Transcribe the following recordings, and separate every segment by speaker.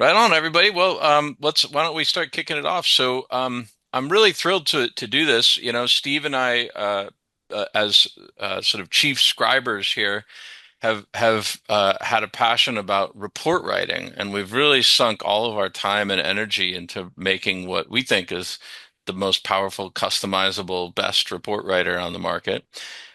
Speaker 1: Right on, everybody. Well, why don't we start kicking it off? So, I'm really thrilled to do this. You know, Steve and I, as sort of chief scribers here, have had a passion about report writing, and we've really sunk all of our time and energy into making what we think is the most powerful, customizable, best report writer on the market.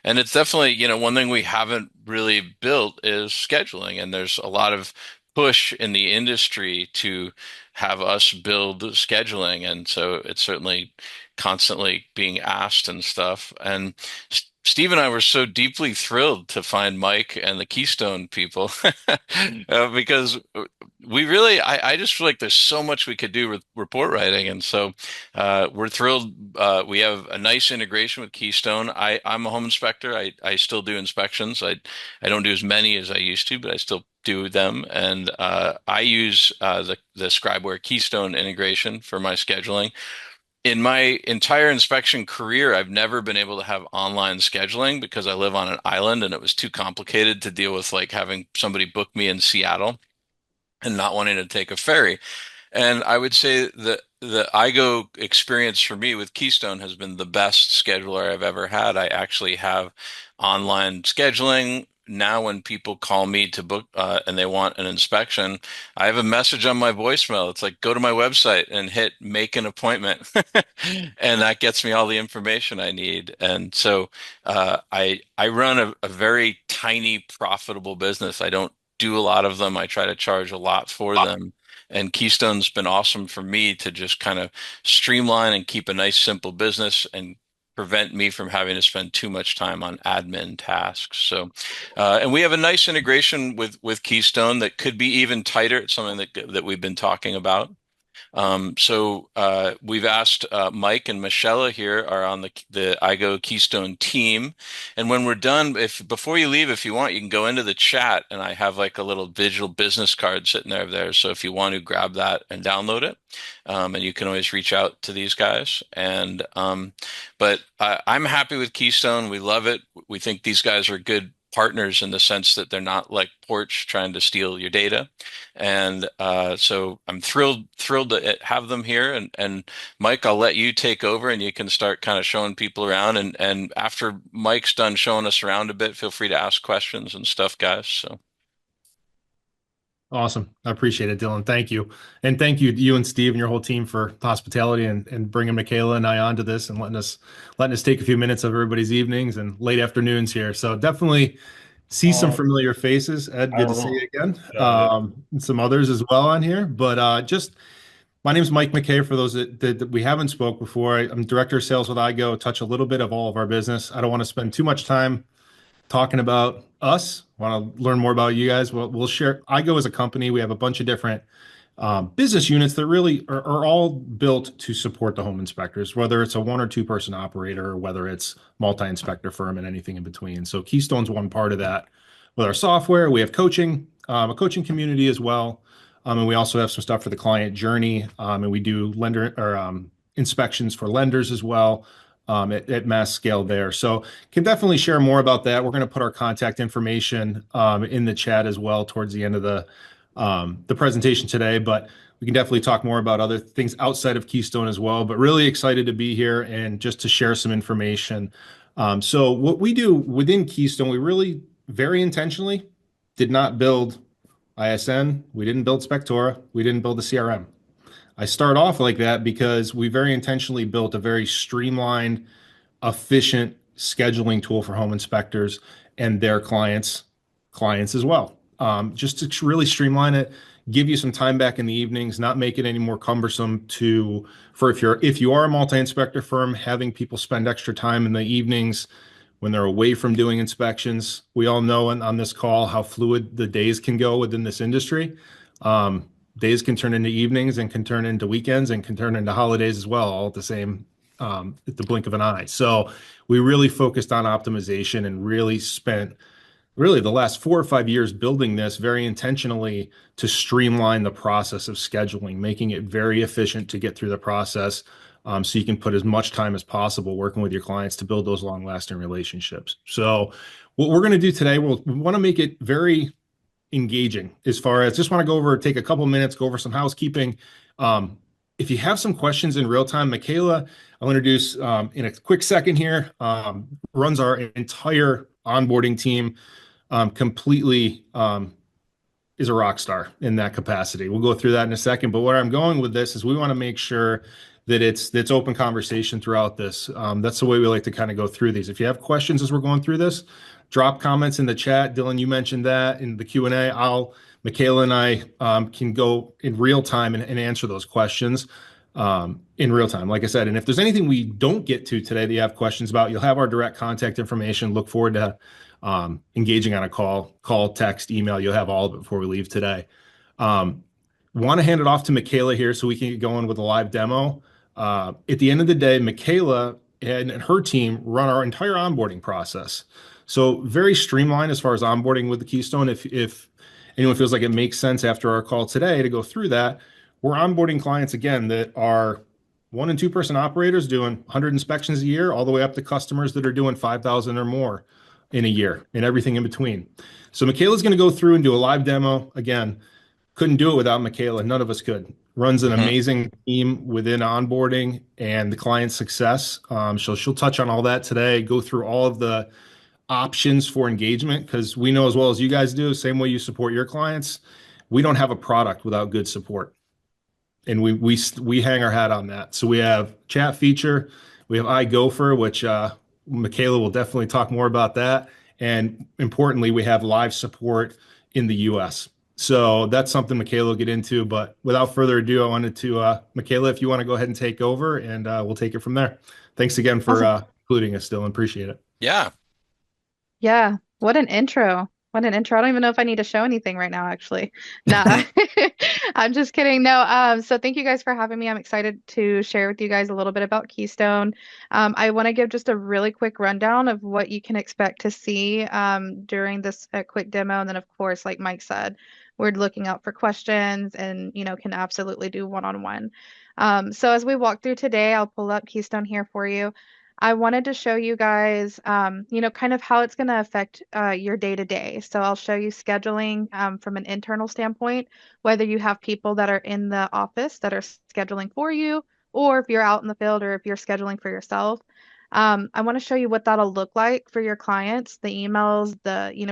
Speaker 1: And it's definitely, one thing we haven't really built is scheduling, and there's a lot of push in the industry to have us build scheduling, and so it's certainly constantly being asked and stuff. And Steve and I were so deeply thrilled to find Mike and the Keystone people because I just feel like there's so much we could do with report writing. And so we're thrilled. We have a nice integration with Keystone. I'm a home inspector. I still do inspections. I don't do as many as I used to, but I still do them. And I use the ScribeWare Keystone integration for my scheduling. In my entire inspection career, I've never been able to have online scheduling because I live on an island and it was too complicated to deal with like having somebody book me in Seattle and not wanting to take a ferry. And I would say that the iGo experience for me with Keystone has been the best scheduler I've ever had. I actually have online scheduling. Now, when people call me to book and they want an inspection, I have a message on my voicemail. It's like, go to my website and hit make an appointment. And that gets me all the information I need. And so I run a very tiny, profitable business. I don't do a lot of them. I try to charge a lot for them. And Keystone's been awesome for me to just kind of streamline and keep a nice, simple business and prevent me from having to spend too much time on admin tasks. So, and we have a nice integration with Keystone that could be even tighter. It's something that we've been talking about. So we've asked Mike and Michelle here are on the iGo Keystone team, and when we're done, if before you leave, if you want, you can go into the chat, and I have like a little digital business card sitting there. So if you want to grab that and download it, and you can always reach out to these guys. And but I'm happy with Keystone. We love it. We think these guys are good partners in the sense that they're not like Porch trying to steal your data. And so I'm thrilled to have them here. And Mike, I'll let you take over and you can start kind of showing people around. And after Mike's done showing us around a bit, feel free to ask questions and stuff, guys. So
Speaker 2: Awesome. I appreciate it, Dylan. Thank you. And thank you, you and Steve and your whole team for hospitality and bringing Michaela and I onto this and letting us take a few minutes of everybody's evenings and late afternoons here. So definitely see some
Speaker 3: Uh,
Speaker 2: familiar faces. Ed,
Speaker 3: I
Speaker 2: good to
Speaker 3: don't
Speaker 2: see you
Speaker 3: know.
Speaker 2: again.
Speaker 3: Yeah,
Speaker 2: And some others as well on here. But just my name is Mike McKay. For those that we haven't spoke before, I'm director of sales with iGo. Touch a little bit of all of our business. I don't want to spend too much time talking about us. Want to learn more about you guys? We'll share. iGo as a company, we have a bunch of different business units that really are all built to support the home inspectors, whether it's a one or two person operator or whether it's multi-inspector firm and anything in between. So Keystone's one part of that. With our software, we have coaching, a coaching community as well. And we also have some stuff for the client journey. And we do lender or inspections for lenders as well at mass scale there. So can definitely share more about that. We're going to put our contact information in the chat as well towards the end of the presentation today. But we can definitely talk more about other things outside of Keystone as well. But really excited to be here and just to share some information. So what we do within Keystone, we really very intentionally did not build ISN. We didn't build Spectora. We didn't build the CRM. I start off like that because we very intentionally built a very streamlined, efficient scheduling tool for home inspectors and their clients as well. Just to really streamline it, give you some time back in the evenings, not make it any more cumbersome for if you are a multi-inspector firm, having people spend extra time in the evenings when they're away from doing inspections. We all know on this call how fluid the days can go within this industry. Days can turn into evenings and can turn into weekends and can turn into holidays as well, all at the same at the blink of an eye. So we really focused on optimization and really spent really the last 4 or 5 years building this very intentionally to streamline the process of scheduling, making it very efficient to get through the process, so you can put as much time as possible working with your clients to build those long-lasting relationships. So what we're going to do today, we want to make it very engaging as far as just want to go over, take a couple minutes, go over some housekeeping. Um, if you have some questions in real time, Michaela, I'll introduce in a quick second here, runs our entire onboarding team, completely is a rock star in that capacity. We'll go through that in a second. But where I'm going with this is we want to make sure that it's open conversation throughout this. That's the way we like to kind of go through these. If you have questions as we're going through this, drop comments in the chat. Dylan, you mentioned that in the Q&A. Michaela and I can go in real time and answer those questions in real time, like I said. And if there's anything we don't get to today that you have questions about, you'll have our direct contact information. Look forward to engaging on a call, text, email. You'll have all of it before we leave today. Um, Want to hand it off to Michaela here so we can get going with a live demo. At the end of the day, Michaela and her team run our entire onboarding process. So very streamlined as far as onboarding with the Keystone. If anyone feels like it makes sense after our call today to go through that, we're onboarding clients again that are 1 and 2 person operators doing 100 inspections a year, all the way up to customers that are doing 5,000 or more in a year and everything in between. So Michaela's going to go through and do a live demo. Again, couldn't do it without Michaela. None of us could. Runs an
Speaker 1: Hmm.
Speaker 2: amazing team within onboarding and the client success. She'll touch on all that today, go through all of the options for engagement, because we know as well as you guys do, same way you support your clients, we don't have a product without good support, and we hang our hat on that. So we have chat feature, we have iGopher, which Michaela will definitely talk more about that, and importantly, we have live support in the U.S. So that's something Michaela will get into. But without further ado, I wanted to Michaela, if you want to go ahead and take over, and we'll take it from there. Thanks again for
Speaker 3: Awesome.
Speaker 2: including us, Dylan. Appreciate it.
Speaker 1: Yeah.
Speaker 3: Yeah. What an intro. What an intro. I don't even know if I need to show anything right now, actually. Nah, I'm just kidding. No, so thank you guys for having me. I'm excited to share with you guys a little bit about Keystone. I want to give just a really quick rundown of what you can expect to see during this quick demo. And then, of course, like Mike said, we're looking out for questions and, can absolutely do one-on-one. So as we walk through today, I'll pull up Keystone here for you. I wanted to show you guys, kind of how it's going to affect your day to day. So I'll show you scheduling from an internal standpoint, whether you have people that are in the office that are scheduling for you, or if you're out in the field, or if you're scheduling for yourself. I want to show you what that'll look like for your clients, the emails,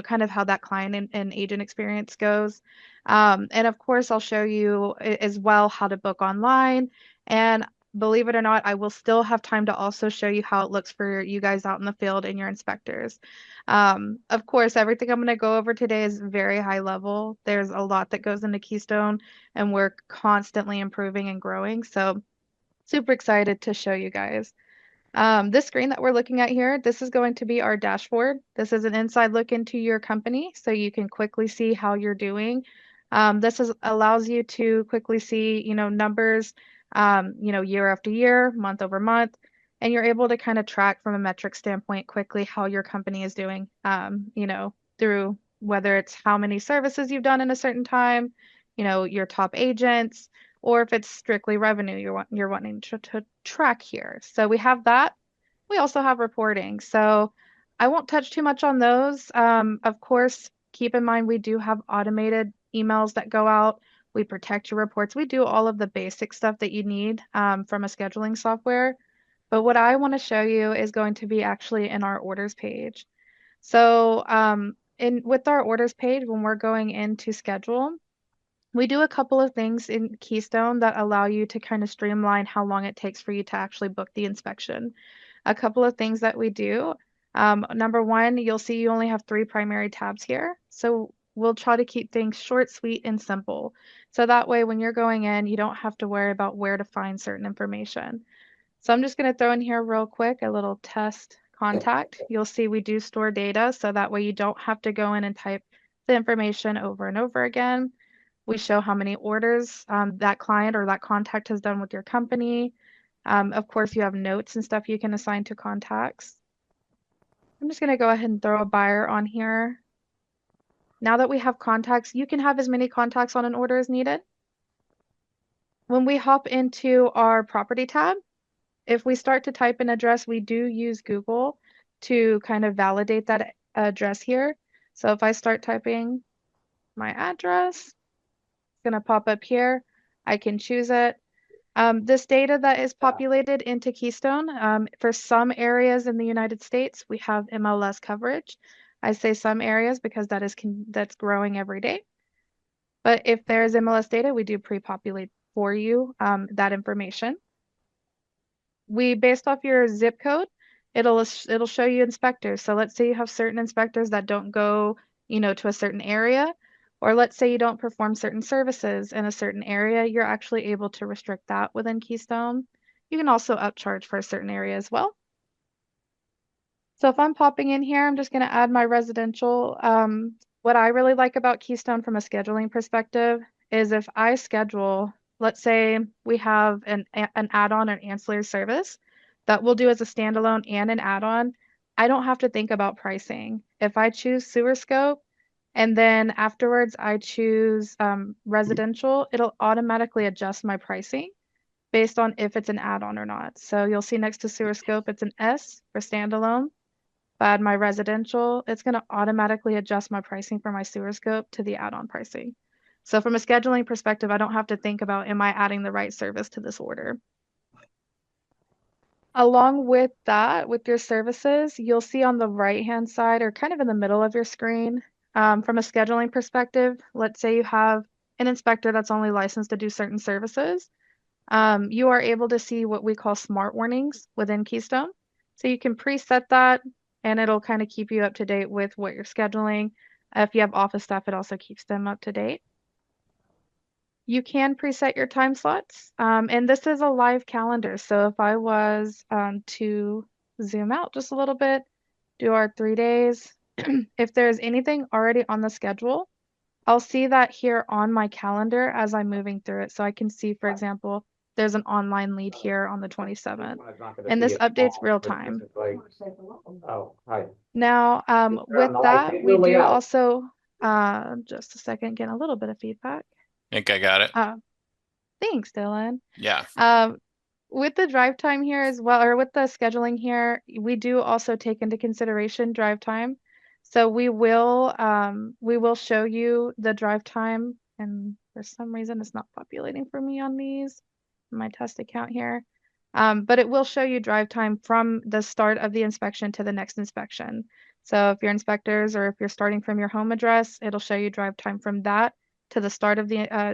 Speaker 3: kind of how that client and agent experience goes. And of course, I'll show you as well how to book online. And believe it or not, I will still have time to also show you how it looks for you guys out in the field and your inspectors. Of course, everything I'm going to go over today is very high level. There's a lot that goes into Keystone, and we're constantly improving and growing. So, super excited to show you guys. This screen that we're looking at here, this is going to be our dashboard. This is an inside look into your company, so you can quickly see how you're doing. Allows you to quickly see, numbers, year after year, month over month, and you're able to kind of track from a metric standpoint quickly how your company is doing, through whether it's how many services you've done in a certain time, your top agents, or if it's strictly revenue you're wanting to track here. So we have that. We also have reporting. So I won't touch too much on those. Of course, keep in mind we do have automated emails that go out. We protect your reports. We do all of the basic stuff that you need from a scheduling software. But what I want to show you is going to be actually in our orders page. So with our orders page, when we're going into schedule, we do a couple of things in Keystone that allow you to kind of streamline how long it takes for you to actually book the inspection. A couple of things that we do. Number one, you'll see you only have three primary tabs here. So we'll try to keep things short, sweet, and simple. So that way, when you're going in, you don't have to worry about where to find certain information. So I'm just going to throw in here real quick a little test contact. You'll see we do store data, so that way you don't have to go in and type the information over and over again. We show how many orders that client or that contact has done with your company. Of course, you have notes and stuff you can assign to contacts. I'm just going to go ahead and throw a buyer on here. Now that we have contacts, you can have as many contacts on an order as needed. When we hop into our property tab, if we start to type an address, we do use Google to kind of validate that address here. So if I start typing my address. It's going to pop up here. I can choose it. This data that is populated into Keystone, for some areas in the United States, we have MLS coverage. I say some areas because that's growing every day. But if there's MLS data, we do pre-populate for you that information. Based off your zip code, it'll show you inspectors. So let's say you have certain inspectors that don't go, to a certain area, or let's say you don't perform certain services in a certain area, you're actually able to restrict that within Keystone. You can also upcharge for a certain area as well. So if I'm popping in here, I'm just going to add my residential. What I really like about Keystone from a scheduling perspective is if I schedule, let's say we have an add-on or ancillary service that we'll do as a standalone and an add-on, I don't have to think about pricing. If I choose sewer scope and then afterwards I choose residential, it'll automatically adjust my pricing based on if it's an add-on or not. So you'll see next to sewer scope, it's an S for standalone. If I add my residential, it's going to automatically adjust my pricing for my sewer scope to the add-on pricing. So from a scheduling perspective, I don't have to think about, am I adding the right service to this order? Along with that, with your services, you'll see on the right-hand side or kind of in the middle of your screen, from a scheduling perspective, let's say you have an inspector that's only licensed to do certain services. You are able to see what we call smart warnings within Keystone. So you can preset that and it'll kind of keep you up to date with what you're scheduling. If you have office staff, it also keeps them up to date. You can preset your time slots. And this is a live calendar. So if I was to zoom out just a little bit, do our 3 days, if there's anything already on the schedule, I'll see that here on my calendar as I'm moving through it. So I can see, for example, there's an online lead here on the 27th, and this updates real time.
Speaker 4: Oh, hi.
Speaker 3: Now, with that, we do also, just a second, get a little bit of feedback.
Speaker 1: I think I got it.
Speaker 3: Thanks, Dylan.
Speaker 1: Yeah.
Speaker 3: With the drive time here as well, or with the scheduling here, we do also take into consideration drive time. So we will show you the drive time, and for some reason it's not populating for me on my test account here. But it will show you drive time from the start of the inspection to the next inspection. So if you're inspectors or if you're starting from your home address, it'll show you drive time from that to the start of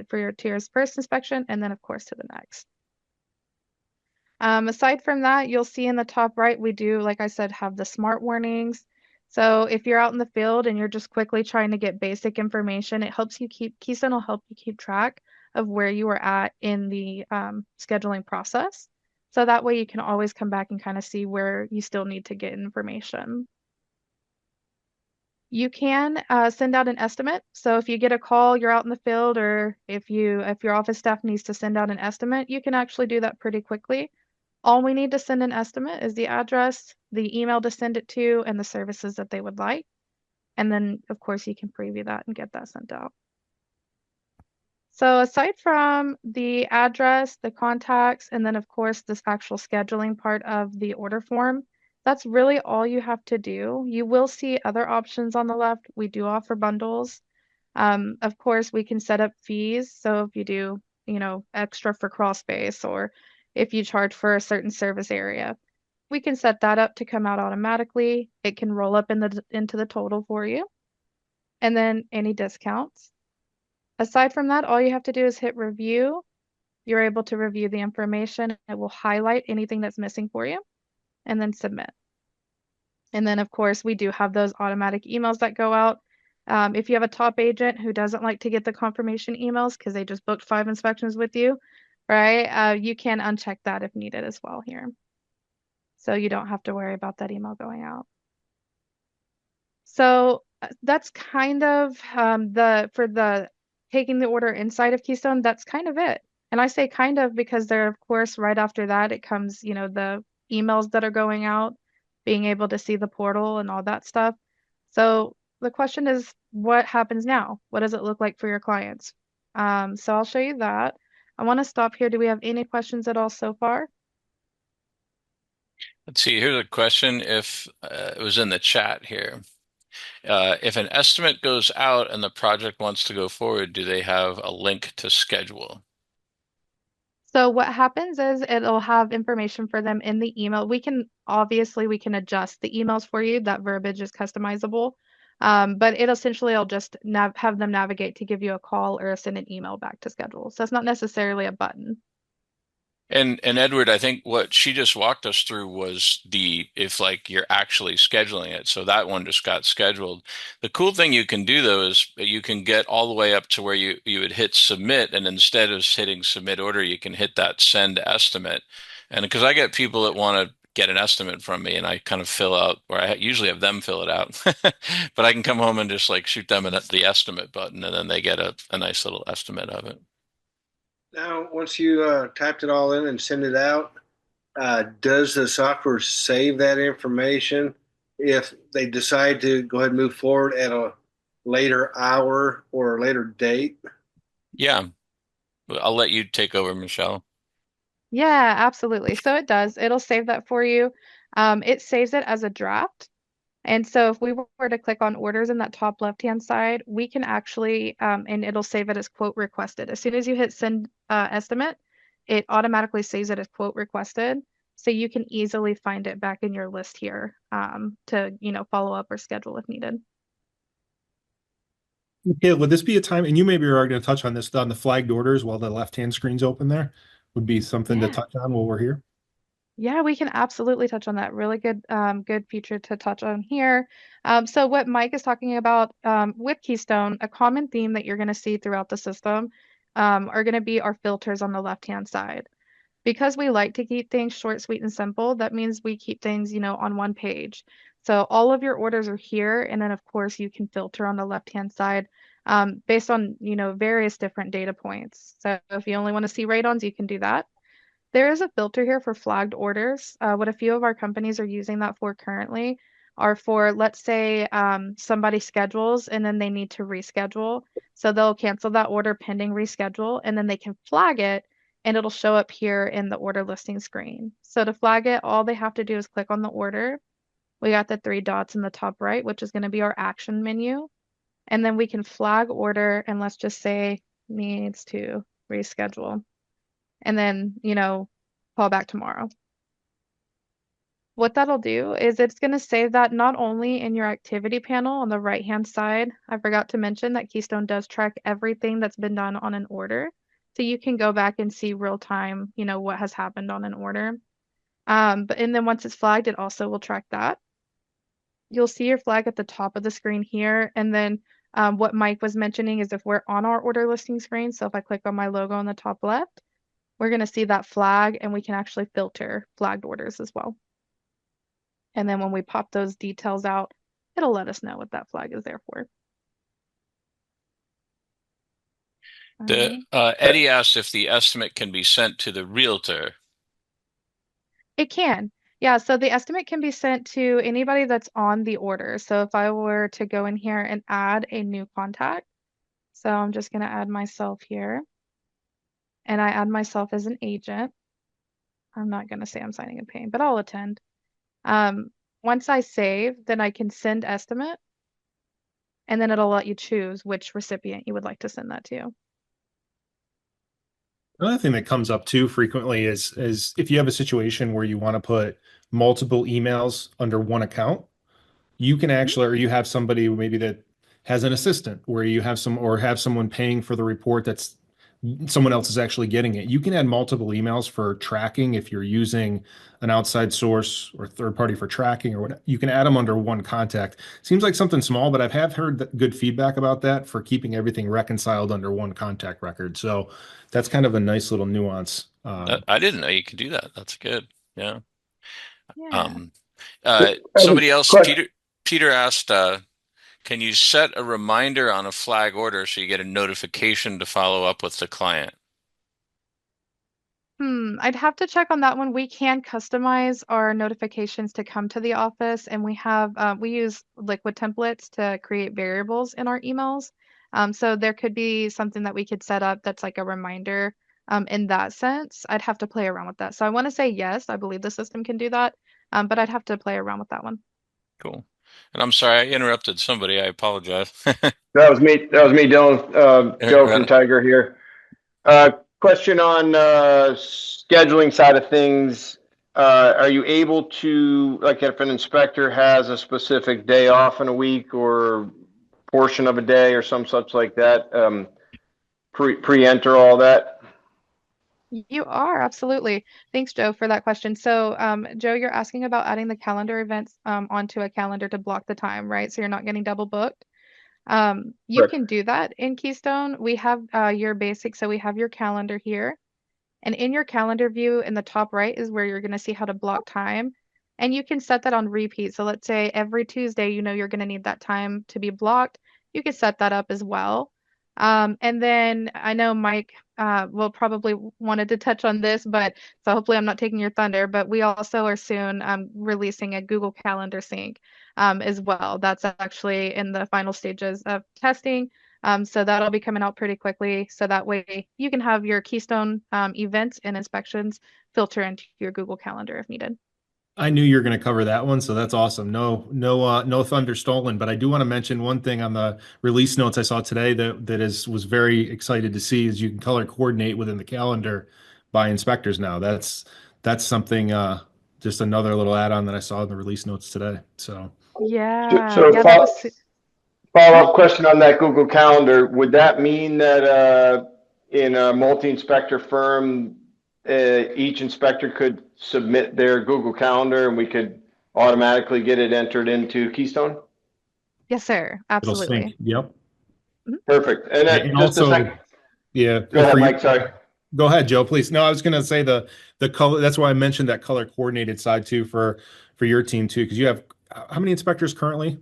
Speaker 3: for your first inspection, and then of course to the next. Aside from that, you'll see in the top right, we do, like I said, have the smart warnings. So if you're out in the field and you're just quickly trying to get basic information, Keystone will help you keep track of where you are at in the scheduling process. So that way you can always come back and kind of see where you still need to get information. You can send out an estimate. So if you get a call, you're out in the field, or if your office staff needs to send out an estimate, you can actually do that pretty quickly. All we need to send an estimate is the address, the email to send it to, and the services that they would like. And then, of course, you can preview that and get that sent out. So aside from the address, the contacts, and then, of course, this actual scheduling part of the order form, that's really all you have to do. You will see other options on the left. We do offer bundles. Of course, we can set up fees. So if you do, extra for crawl space, or if you charge for a certain service area, we can set that up to come out automatically. It can roll up into the total for you. And then any discounts. Aside from that, all you have to do is hit review. You're able to review the information. It will highlight anything that's missing for you and then submit. And then, of course, we do have those automatic emails that go out. If you have a top agent who doesn't like to get the confirmation emails because they just booked 5 inspections with you, right? You can uncheck that if needed as well here. So you don't have to worry about that email going out. So that's kind of for the taking the order inside of Keystone, that's kind of it. And I say kind of because there, of course, right after that, it comes, the emails that are going out, being able to see the portal and all that stuff. So the question is, what happens now? What does it look like for your clients? So I'll show you that. I want to stop here. Do we have any questions at all so far?
Speaker 1: Let's see. Here's a question. If it was in the chat here. If an estimate goes out and the project wants to go forward, do they have a link to schedule?
Speaker 3: So what happens is it'll have information for them in the email. We can adjust the emails for you. That verbiage is customizable. But it essentially will just have them navigate to give you a call or send an email back to schedule. So it's not necessarily a button.
Speaker 1: And Edward, I think what she just walked us through was the if like you're actually scheduling it. So that one just got scheduled. The cool thing you can do though is you can get all the way up to where you would hit submit, and instead of hitting submit order, you can hit that send estimate. And because I get people that want to get an estimate from me, and I kind of fill out, or I usually have them fill it out, but I can come home and just like shoot them the estimate button, and then they get a nice little estimate of it.
Speaker 4: Now, once you typed it all in and send it out, does the software save that information if they decide to go ahead and move forward at a later hour or a later date?
Speaker 1: Yeah, I'll let you take over, Michelle.
Speaker 3: Yeah, absolutely. So it does. It'll save that for you. It saves it as a draft. And so if we were to click on orders in that top left-hand side, we can actually, and it'll save it as quote requested. As soon as you hit send estimate, it automatically saves it as quote requested. So you can easily find it back in your list here to, follow up or schedule if needed.
Speaker 2: Okay, would this be a time, and you maybe are already going to touch on this, on the flagged orders while the left-hand screen's open there, would be something to
Speaker 3: Yeah.
Speaker 2: touch on while we're here?
Speaker 3: Yeah, we can absolutely touch on that. Really good feature to touch on here. So what Mike is talking about with Keystone, a common theme that you're going to see throughout the system are going to be our filters on the left-hand side. Because we like to keep things short, sweet, and simple, that means we keep things, on one page. So all of your orders are here, and then of course you can filter on the left-hand side based on, various different data points. So if you only want to see radons, you can do that. There is a filter here for flagged orders. What a few of our companies are using that for currently are for, let's say, somebody schedules and then they need to reschedule. So they'll cancel that order pending reschedule, and then they can flag it and it'll show up here in the order listing screen. So to flag it, all they have to do is click on the order. We got the three dots in the top right, which is going to be our action menu. And then we can flag order and let's just say needs to reschedule and then, call back tomorrow. What that'll do is it's going to save that not only in your activity panel on the right-hand side. I forgot to mention that Keystone does track everything that's been done on an order. So you can go back and see real time, what has happened on an order. And then once it's flagged, it also will track that. You'll see your flag at the top of the screen here. And then what Mike was mentioning is if we're on our order listing screen, so if I click on my logo on the top left, we're going to see that flag and we can actually filter flagged orders as well. And then when we pop those details out, it'll let us know what that flag is there for.
Speaker 1: Eddie asked if the estimate can be sent to the realtor.
Speaker 3: It can. Yeah, so the estimate can be sent to anybody that's on the order. So if I were to go in here and add a new contact, so I'm just going to add myself here, and I add myself as an agent. I'm not going to say I'm signing a payment, but I'll attend. Once I save, then I can send estimate, and then it'll let you choose which recipient you would like to send that to.
Speaker 2: Another thing that comes up too frequently is if you have a situation where you want to put multiple emails under one account, you can actually, or you have somebody maybe that has an assistant where you have someone paying for the report that's someone else is actually getting it. You can add multiple emails for tracking if you're using an outside source or third party for tracking or what. You can add them under one contact. Seems like something small, but have heard good feedback about that for keeping everything reconciled under one contact record. So that's kind of a nice little nuance.
Speaker 1: I didn't know you could do that. That's good. Yeah.
Speaker 3: Yeah.
Speaker 1: Somebody else,
Speaker 4: Question.
Speaker 1: Peter asked, can you set a reminder on a flag order so you get a notification to follow up with the client?
Speaker 3: I'd have to check on that one. We can customize our notifications to come to the office, and we use liquid templates to create variables in our emails. So there could be something that we could set up that's like a reminder in that sense. I'd have to play around with that. So I want to say yes, I believe the system can do that, but I'd have to play around with that one.
Speaker 1: Cool. And I'm sorry, I interrupted somebody. I apologize.
Speaker 5: That was me. That was me, Dylan. Joe from
Speaker 1: Right.
Speaker 5: Tiger here. Question on scheduling side of things. Are you able to, like, if an inspector has a specific day off in a week or portion of a day or some such like that, pre-enter all that?
Speaker 3: You are, absolutely. Thanks, Joe, for that question. So, Joe, you're asking about adding the calendar events onto a calendar to block the time, right? So you're not getting double booked. You
Speaker 5: Correct.
Speaker 3: can do that in Keystone. We have your basic, so we have your calendar here. And in your calendar view in the top right is where you're going to see how to block time. And you can set that on repeat. So let's say every Tuesday, you know you're going to need that time to be blocked. You can set that up as well. And then I know Mike will probably wanted to touch on this, but so hopefully I'm not taking your thunder. But we also are soon releasing a Google Calendar sync as well. That's actually in the final stages of testing. So that'll be coming out pretty quickly. So that way you can have your Keystone events and inspections filter into your Google Calendar if needed.
Speaker 2: I knew you were going to cover that one, so that's awesome. No thunder stolen. But I do want to mention one thing on the release notes I saw today that was very excited to see is you can color coordinate within the calendar by inspectors now. That's something just another little add-on that I saw in the release notes today. So
Speaker 3: Yeah,
Speaker 5: So
Speaker 3: yeah, that was. Mhm.
Speaker 5: follow-up question on that Google Calendar. Would that mean that in a multi-inspector firm, each inspector could submit their Google Calendar and we could automatically get it entered into Keystone?
Speaker 3: Yes, sir.
Speaker 2: it'll sync.
Speaker 3: Absolutely.
Speaker 2: Yep.
Speaker 3: Mhm.
Speaker 5: Perfect. And then
Speaker 2: And
Speaker 5: just a second.
Speaker 2: also, yeah,
Speaker 5: Go ahead,
Speaker 2: for your
Speaker 5: Mike. Sorry.
Speaker 2: go ahead, Joe, please. No, I was going to say the color. That's why I mentioned that color coordinated side too for your team too, because you have how many inspectors currently?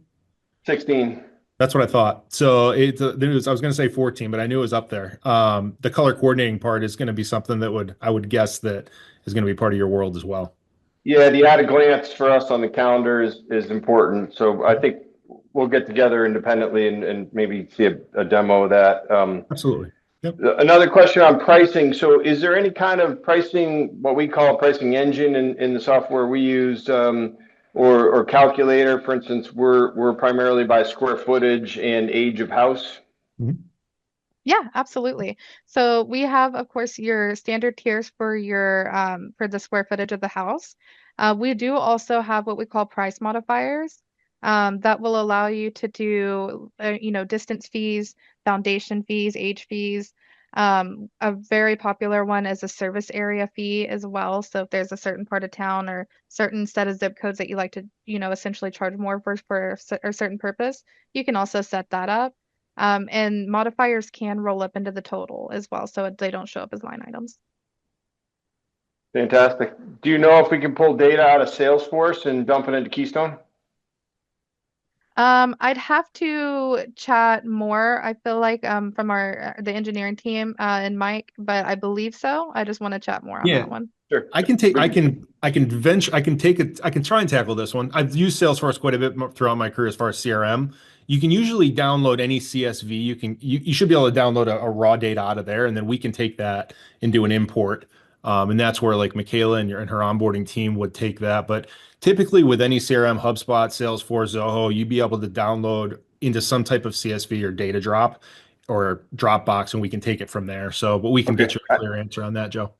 Speaker 5: 16.
Speaker 2: That's what I thought. So I was going to say 14, but I knew it was up there. The color coordinating part is going to be something that I would guess that is going to be part of your world as well.
Speaker 5: Yeah, the at a glance for us on the calendar is important. So I think we'll get together independently and maybe see a demo of that.
Speaker 2: Absolutely. Yep.
Speaker 5: Another question on pricing. So is there any kind of pricing, what we call a pricing engine in the software we use, or calculator? For instance, we're primarily by square footage and age of house.
Speaker 2: Mhm.
Speaker 3: Yeah, absolutely. So we have, of course, your standard tiers for your for the square footage of the house. We do also have what we call price modifiers that will allow you to do, distance fees, foundation fees, age fees. A very popular one is a service area fee as well. So if there's a certain part of town or certain set of zip codes that you like to, essentially charge more for a certain purpose, you can also set that up. And modifiers can roll up into the total as well, so they don't show up as line items.
Speaker 5: Fantastic. Do you know if we can pull data out of Salesforce and dump it into Keystone?
Speaker 3: I'd have to chat more, I feel like, from the engineering team and Mike, but I believe so. I just want to chat more on
Speaker 2: Yeah.
Speaker 3: that one.
Speaker 5: Sure.
Speaker 2: I can try and tackle this one. I've used Salesforce quite a bit throughout my career as far as CRM. You can usually download any CSV. You should be able to download a raw data out of there, and then we can take that and do an import. And that's where like Michaela and her onboarding team would take that. But typically with any CRM, HubSpot, Salesforce, Zoho, you'd be able to download into some type of CSV or data drop or Dropbox, and we can take it from there. So, but we can
Speaker 5: Okay.
Speaker 2: get you a clear answer on that, Joe.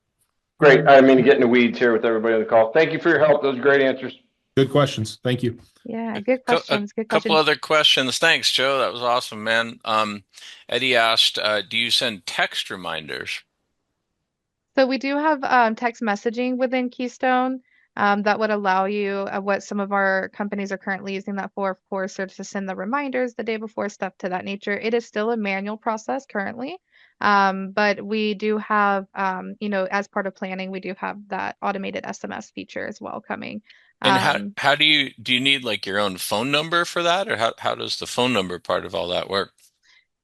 Speaker 5: Great. I didn't mean to get in the weeds here with everybody on the call. Thank you for your help. Those are great answers.
Speaker 2: Good questions. Thank you.
Speaker 3: Yeah, good
Speaker 1: A
Speaker 3: questions. Good
Speaker 1: couple
Speaker 3: questions.
Speaker 1: other questions. Thanks, Joe. That was awesome, man. Eddie asked, do you send text reminders?
Speaker 3: So we do have text messaging within Keystone that would allow you what some of our companies are currently using that for, of course, are to send the reminders the day before, stuff to that nature. It is still a manual process currently, but we do have, as part of planning, we do have that automated SMS feature as well coming.
Speaker 1: And
Speaker 3: Um,
Speaker 1: how do you need like your own phone number for that, or how does the phone number part of all that work?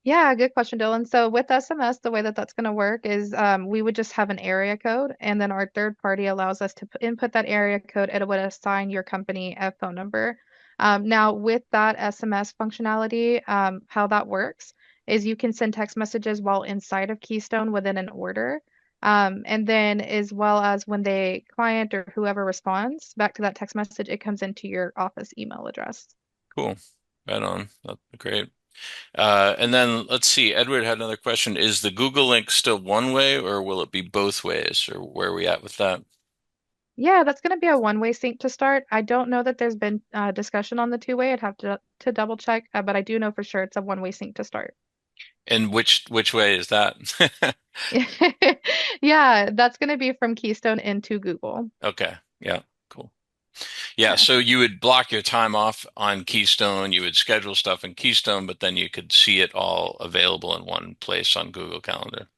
Speaker 3: Yeah, good question, Dylan. So with SMS, the way that that's going to work is we would just have an area code, and then our third party allows us to input that area code, and it would assign your company a phone number. Now, with that SMS functionality, how that works is you can send text messages while inside of Keystone within an order. And then as well as when the client or whoever responds back to that text message, it comes into your office email address.
Speaker 1: Cool. Right on. That's great. And then let's see. Edward had another question. Is the Google link still one way or will it be both ways? Or where are we at with that?
Speaker 3: Yeah, that's going to be a one-way sync to start. I don't know that there's been discussion on the two-way. I'd have to double check, but I do know for sure it's a one-way sync to start.
Speaker 1: And which way is that?
Speaker 3: Yeah, that's going to be from Keystone into Google.
Speaker 1: Okay. Yeah. Cool. Yeah.
Speaker 3: Yeah,
Speaker 1: So you would block your time off on Keystone. You would schedule stuff in Keystone, but then you could see it all available in one place on Google Calendar.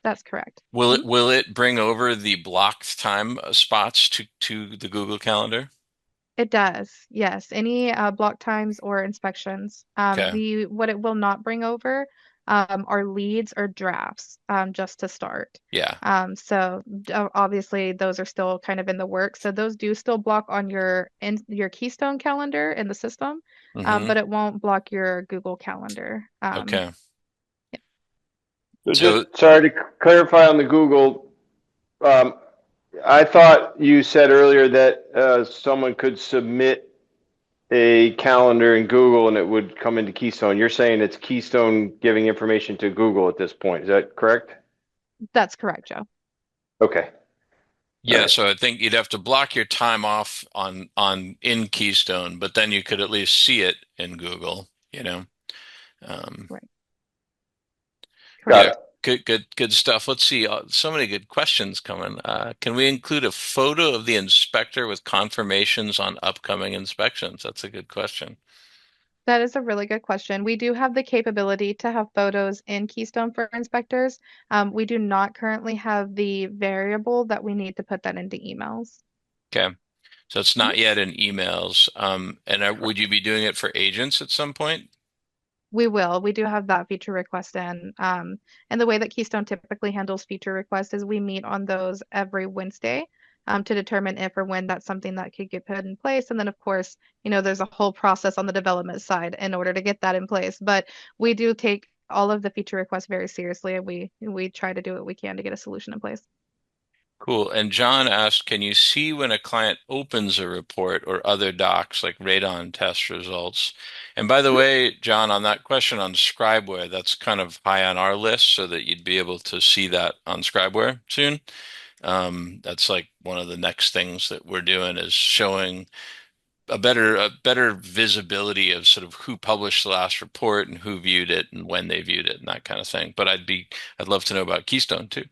Speaker 3: that's correct.
Speaker 1: Will it
Speaker 3: Mhm.
Speaker 1: will it bring over the blocked time spots to the Google Calendar?
Speaker 3: It does, yes. Any block times or inspections.
Speaker 1: Okay.
Speaker 3: The what it will not bring over are leads or drafts, just to start.
Speaker 1: Yeah.
Speaker 3: Obviously those are still kind of in the works. So those do still block on your Keystone calendar in the system,
Speaker 1: Hmm.
Speaker 3: but it won't block your Google Calendar.
Speaker 1: Okay.
Speaker 5: So just
Speaker 1: So
Speaker 5: sorry to clarify on the Google. Um, I thought you said earlier that someone could submit a calendar in Google and it would come into Keystone. You're saying it's Keystone giving information to Google at this point. Is that correct?
Speaker 3: That's correct, Joe.
Speaker 5: Okay. All
Speaker 1: yeah,
Speaker 5: right.
Speaker 1: so I think you'd have to block your time off on in Keystone, but then you could at least see it in Google, you know. Um,
Speaker 3: Right.
Speaker 5: Got
Speaker 1: yeah,
Speaker 3: Correct.
Speaker 5: it.
Speaker 1: good stuff. Let's see. So many good questions coming. Can we include a photo of the inspector with confirmations on upcoming inspections? That's a good question.
Speaker 3: That is a really good question. We do have the capability to have photos in Keystone for inspectors. We do not currently have the variable that we need to put that into emails.
Speaker 1: Okay. So it's
Speaker 3: Mhm.
Speaker 1: not yet in emails. And would you be doing it for agents at some point?
Speaker 3: We will. We do have that feature request in. And the way that Keystone typically handles feature requests is we meet on those every Wednesday, to determine if or when that's something that could get put in place. And then, of course, there's a whole process on the development side in order to get that in place. But we do take all of the feature requests very seriously, and we try to do what we can to get a solution in place.
Speaker 1: Cool. And John asked, can you see when a client opens a report or other docs like radon test results? And by the way, John, on that question on ScribeWare, that's kind of high on our list so that you'd be able to see that on ScribeWare soon. That's like one of the next things that we're doing is showing a better visibility of sort of who published the last report and who viewed it and when they viewed it and that kind of thing. But I'd love to know about Keystone too.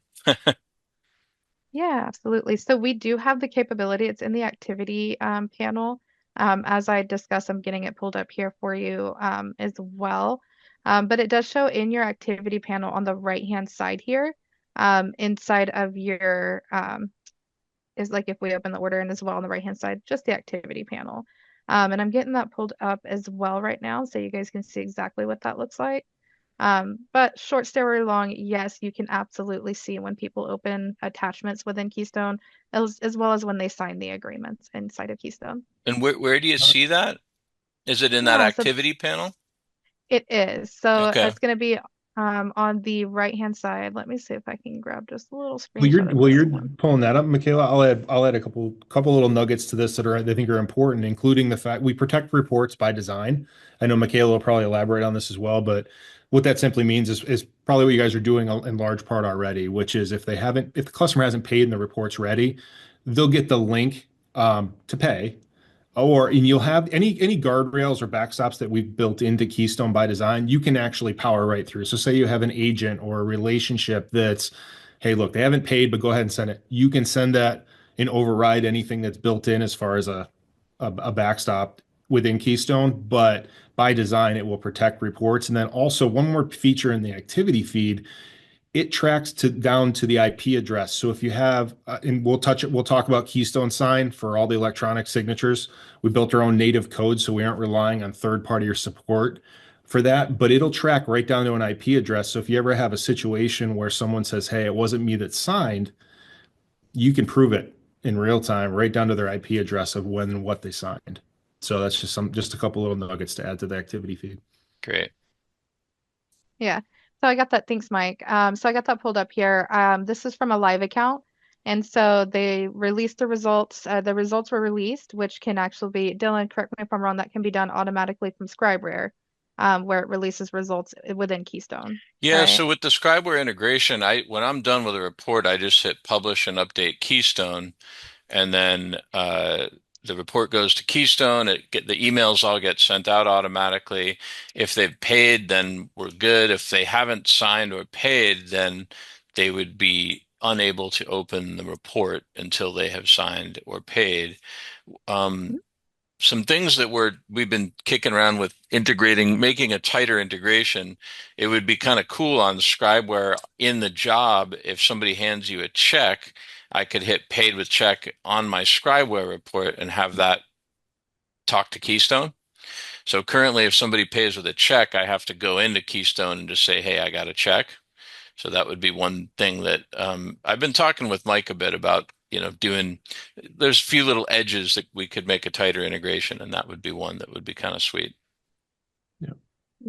Speaker 3: Yeah, absolutely. So we do have the capability. It's in the activity panel. As I discussed, I'm getting it pulled up here for you as well. But it does show in your activity panel on the right-hand side here, inside of your is like if we open the order and as well on the right-hand side, just the activity panel. And I'm getting that pulled up as well right now, so you guys can see exactly what that looks like. But short story long, yes, you can absolutely see when people open attachments within Keystone, as well as when they sign the agreements inside of Keystone.
Speaker 1: And where do you see that? Is it in that
Speaker 3: Yeah, so
Speaker 1: activity panel?
Speaker 3: it is. So
Speaker 1: Okay.
Speaker 3: it's going to be on the right-hand side. Let me see if I can grab just a little
Speaker 2: Well,
Speaker 3: screenshot of
Speaker 2: you're
Speaker 3: this one.
Speaker 2: pulling that up, Michaela. I'll add a couple little nuggets to this that I think are important, including the fact we protect reports by design. I know Michaela will probably elaborate on this as well, but what that simply means is probably what you guys are doing in large part already, which is if the customer hasn't paid and the report's ready, they'll get the link to pay. And you'll have any guardrails or backstops that we've built into Keystone by design, you can actually power right through. So say you have an agent or a relationship that's, hey, look, they haven't paid, but go ahead and send it. You can send that and override anything that's built in as far as a backstop within Keystone. But by design, it will protect reports. And then also one more feature in the activity feed, it tracks down to the IP address. So if you have, and we'll talk about Keystone Sign for all the electronic signatures. We built our own native code, so we aren't relying on third party or support for that, but it'll track right down to an IP address. So if you ever have a situation where someone says, hey, it wasn't me that signed, you can prove it in real time, right down to their IP address of when and what they signed. So that's just a couple little nuggets to add to the activity feed.
Speaker 1: Great.
Speaker 3: Yeah. So I got that. Thanks, Mike. So I got that pulled up here. This is from a live account. And so they released the results. The results were released, which can actually be, Dylan, correct me if I'm wrong, that can be done automatically from ScribeWare, where it releases results within Keystone,
Speaker 1: Yeah,
Speaker 3: right?
Speaker 1: so with the ScribeWare integration, when I'm done with a report, I just hit publish and update Keystone, and then the report goes to Keystone. The emails all get sent out automatically. If they've paid, then we're good. If they haven't signed or paid, then they would be unable to open the report until they have signed or paid. Um, some things that we've been kicking around with integrating, making a tighter integration. It would be kind of cool on ScribeWare in the job if somebody hands you a check, I could hit paid with check on my ScribeWare report and have that talk to Keystone. So currently, if somebody pays with a check, I have to go into Keystone and just say, "Hey, I got a check." So that would be one thing that I've been talking with Mike a bit about, doing. There's a few little edges that we could make a tighter integration, and that would be one that would be kind of sweet.
Speaker 2: Yeah.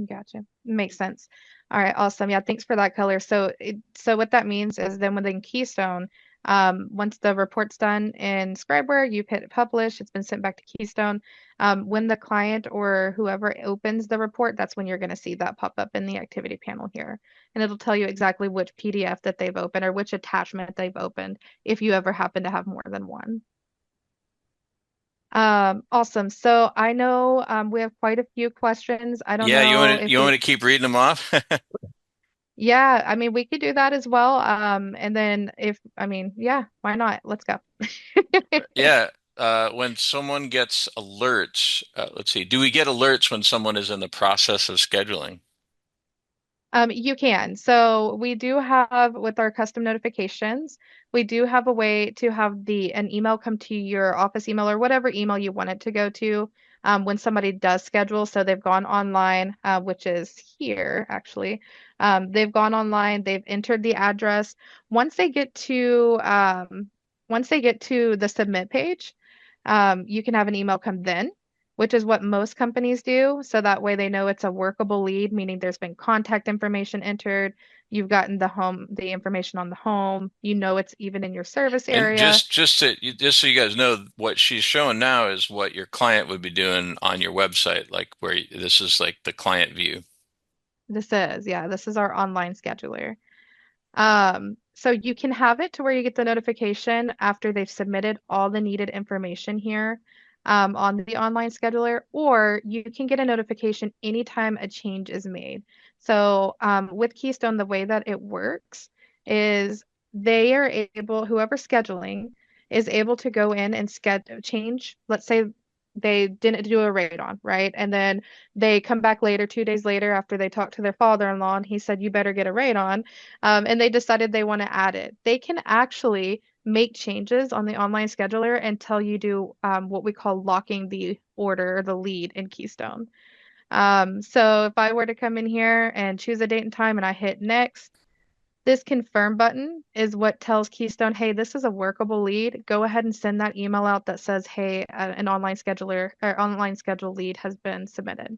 Speaker 3: Gotcha. Makes sense. All right, awesome. Yeah, thanks for that color. So what that means is then within Keystone, once the report's done in ScribeWare, you've hit publish, it's been sent back to Keystone. When the client or whoever opens the report, that's when you're going to see that pop up in the activity panel here. And it'll tell you exactly which PDF that they've opened or which attachment they've opened if you ever happen to have more than one. Awesome. So I know we have quite a few questions. I don't
Speaker 1: Yeah, you
Speaker 3: know
Speaker 1: want to
Speaker 3: if
Speaker 1: you want
Speaker 3: we
Speaker 1: me to keep reading them off?
Speaker 3: Yeah, I mean, we could do that as well. And then yeah, why not? Let's go.
Speaker 1: Yeah. When someone gets alerts, let's see, do we get alerts when someone is in the process of scheduling?
Speaker 3: You can. So we do have with our custom notifications, we do have a way to have an email come to your office email or whatever email you want it to go to when somebody does schedule. So they've gone online, which is here actually. They've gone online, they've entered the address. Once they get to once they get to the submit page, you can have an email come then, which is what most companies do. So that way they know it's a workable lead, meaning there's been contact information entered. You've gotten the information on the home. You know it's even in your service
Speaker 1: And
Speaker 3: area.
Speaker 1: just so you guys know, what she's showing now is what your client would be doing on your website, like this is like the client view.
Speaker 3: This is our online scheduler. So you can have it to where you get the notification after they've submitted all the needed information here on the online scheduler, or you can get a notification anytime a change is made. So with Keystone, the way that it works is they are able, whoever's scheduling is able to go in and change. Let's say they didn't do a raid on, right? And then they come back later, 2 days later, after they talk to their father-in-law, and he said, "You better get a raid on." And they decided they want to add it. They can actually make changes on the online scheduler until you do what we call locking the order or the lead in Keystone. So if I were to come in here and choose a date and time and I hit next, this confirm button is what tells Keystone, hey, this is a workable lead. Go ahead and send that email out that says, hey, an online scheduler or online schedule lead has been submitted.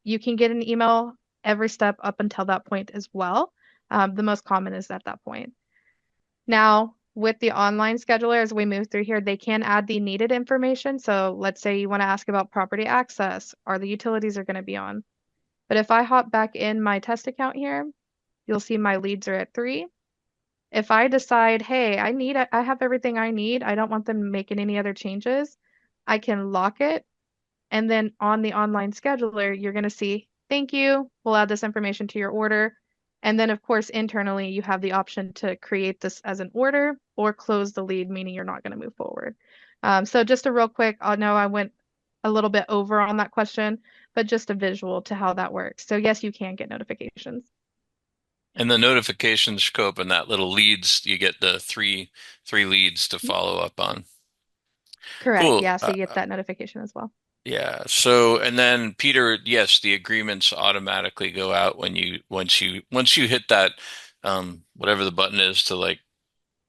Speaker 3: You can get an email every step up until that point as well. The most common is at that point. Now, with the online scheduler, as we move through here, they can add the needed information. So let's say you want to ask about property access or the utilities are going to be on. But if I hop back in my test account here, you'll see my leads are at 3. If I decide, hey, I have everything I need, I don't want them making any other changes, I can lock it and then on the online scheduler, you're going to see, thank you, we'll add this information to your order. And then, of course, internally, you have the option to create this as an order or close the lead, meaning you're not going to move forward. So just a real quick, I know I went a little bit over on that question, but just a visual to how that works. So yes, you can get notifications.
Speaker 1: And the notification scope and that little leads, you get the three leads to follow up on.
Speaker 3: Correct.
Speaker 1: Cool.
Speaker 3: Yeah, so you get that notification as well.
Speaker 1: Yeah. So, and then Peter, yes, the agreements automatically go out when once you hit that whatever the button is to like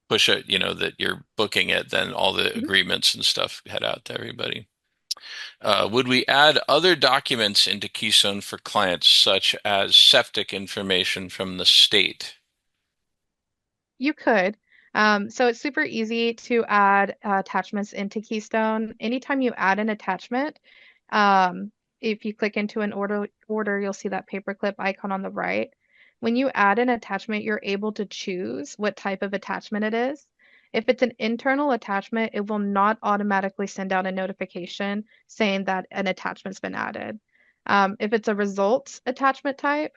Speaker 1: push it, that you're booking it, then all the
Speaker 3: Mhm.
Speaker 1: agreements and stuff head out to everybody. Would we add other documents into Keystone for clients, such as septic information from the state?
Speaker 3: You could. So it's super easy to add attachments into Keystone. Anytime you add an attachment, um, if you click into an order, you'll see that paperclip icon on the right. When you add an attachment, you're able to choose what type of attachment it is. If it's an internal attachment, it will not automatically send out a notification saying that an attachment's been added. If it's a results attachment type,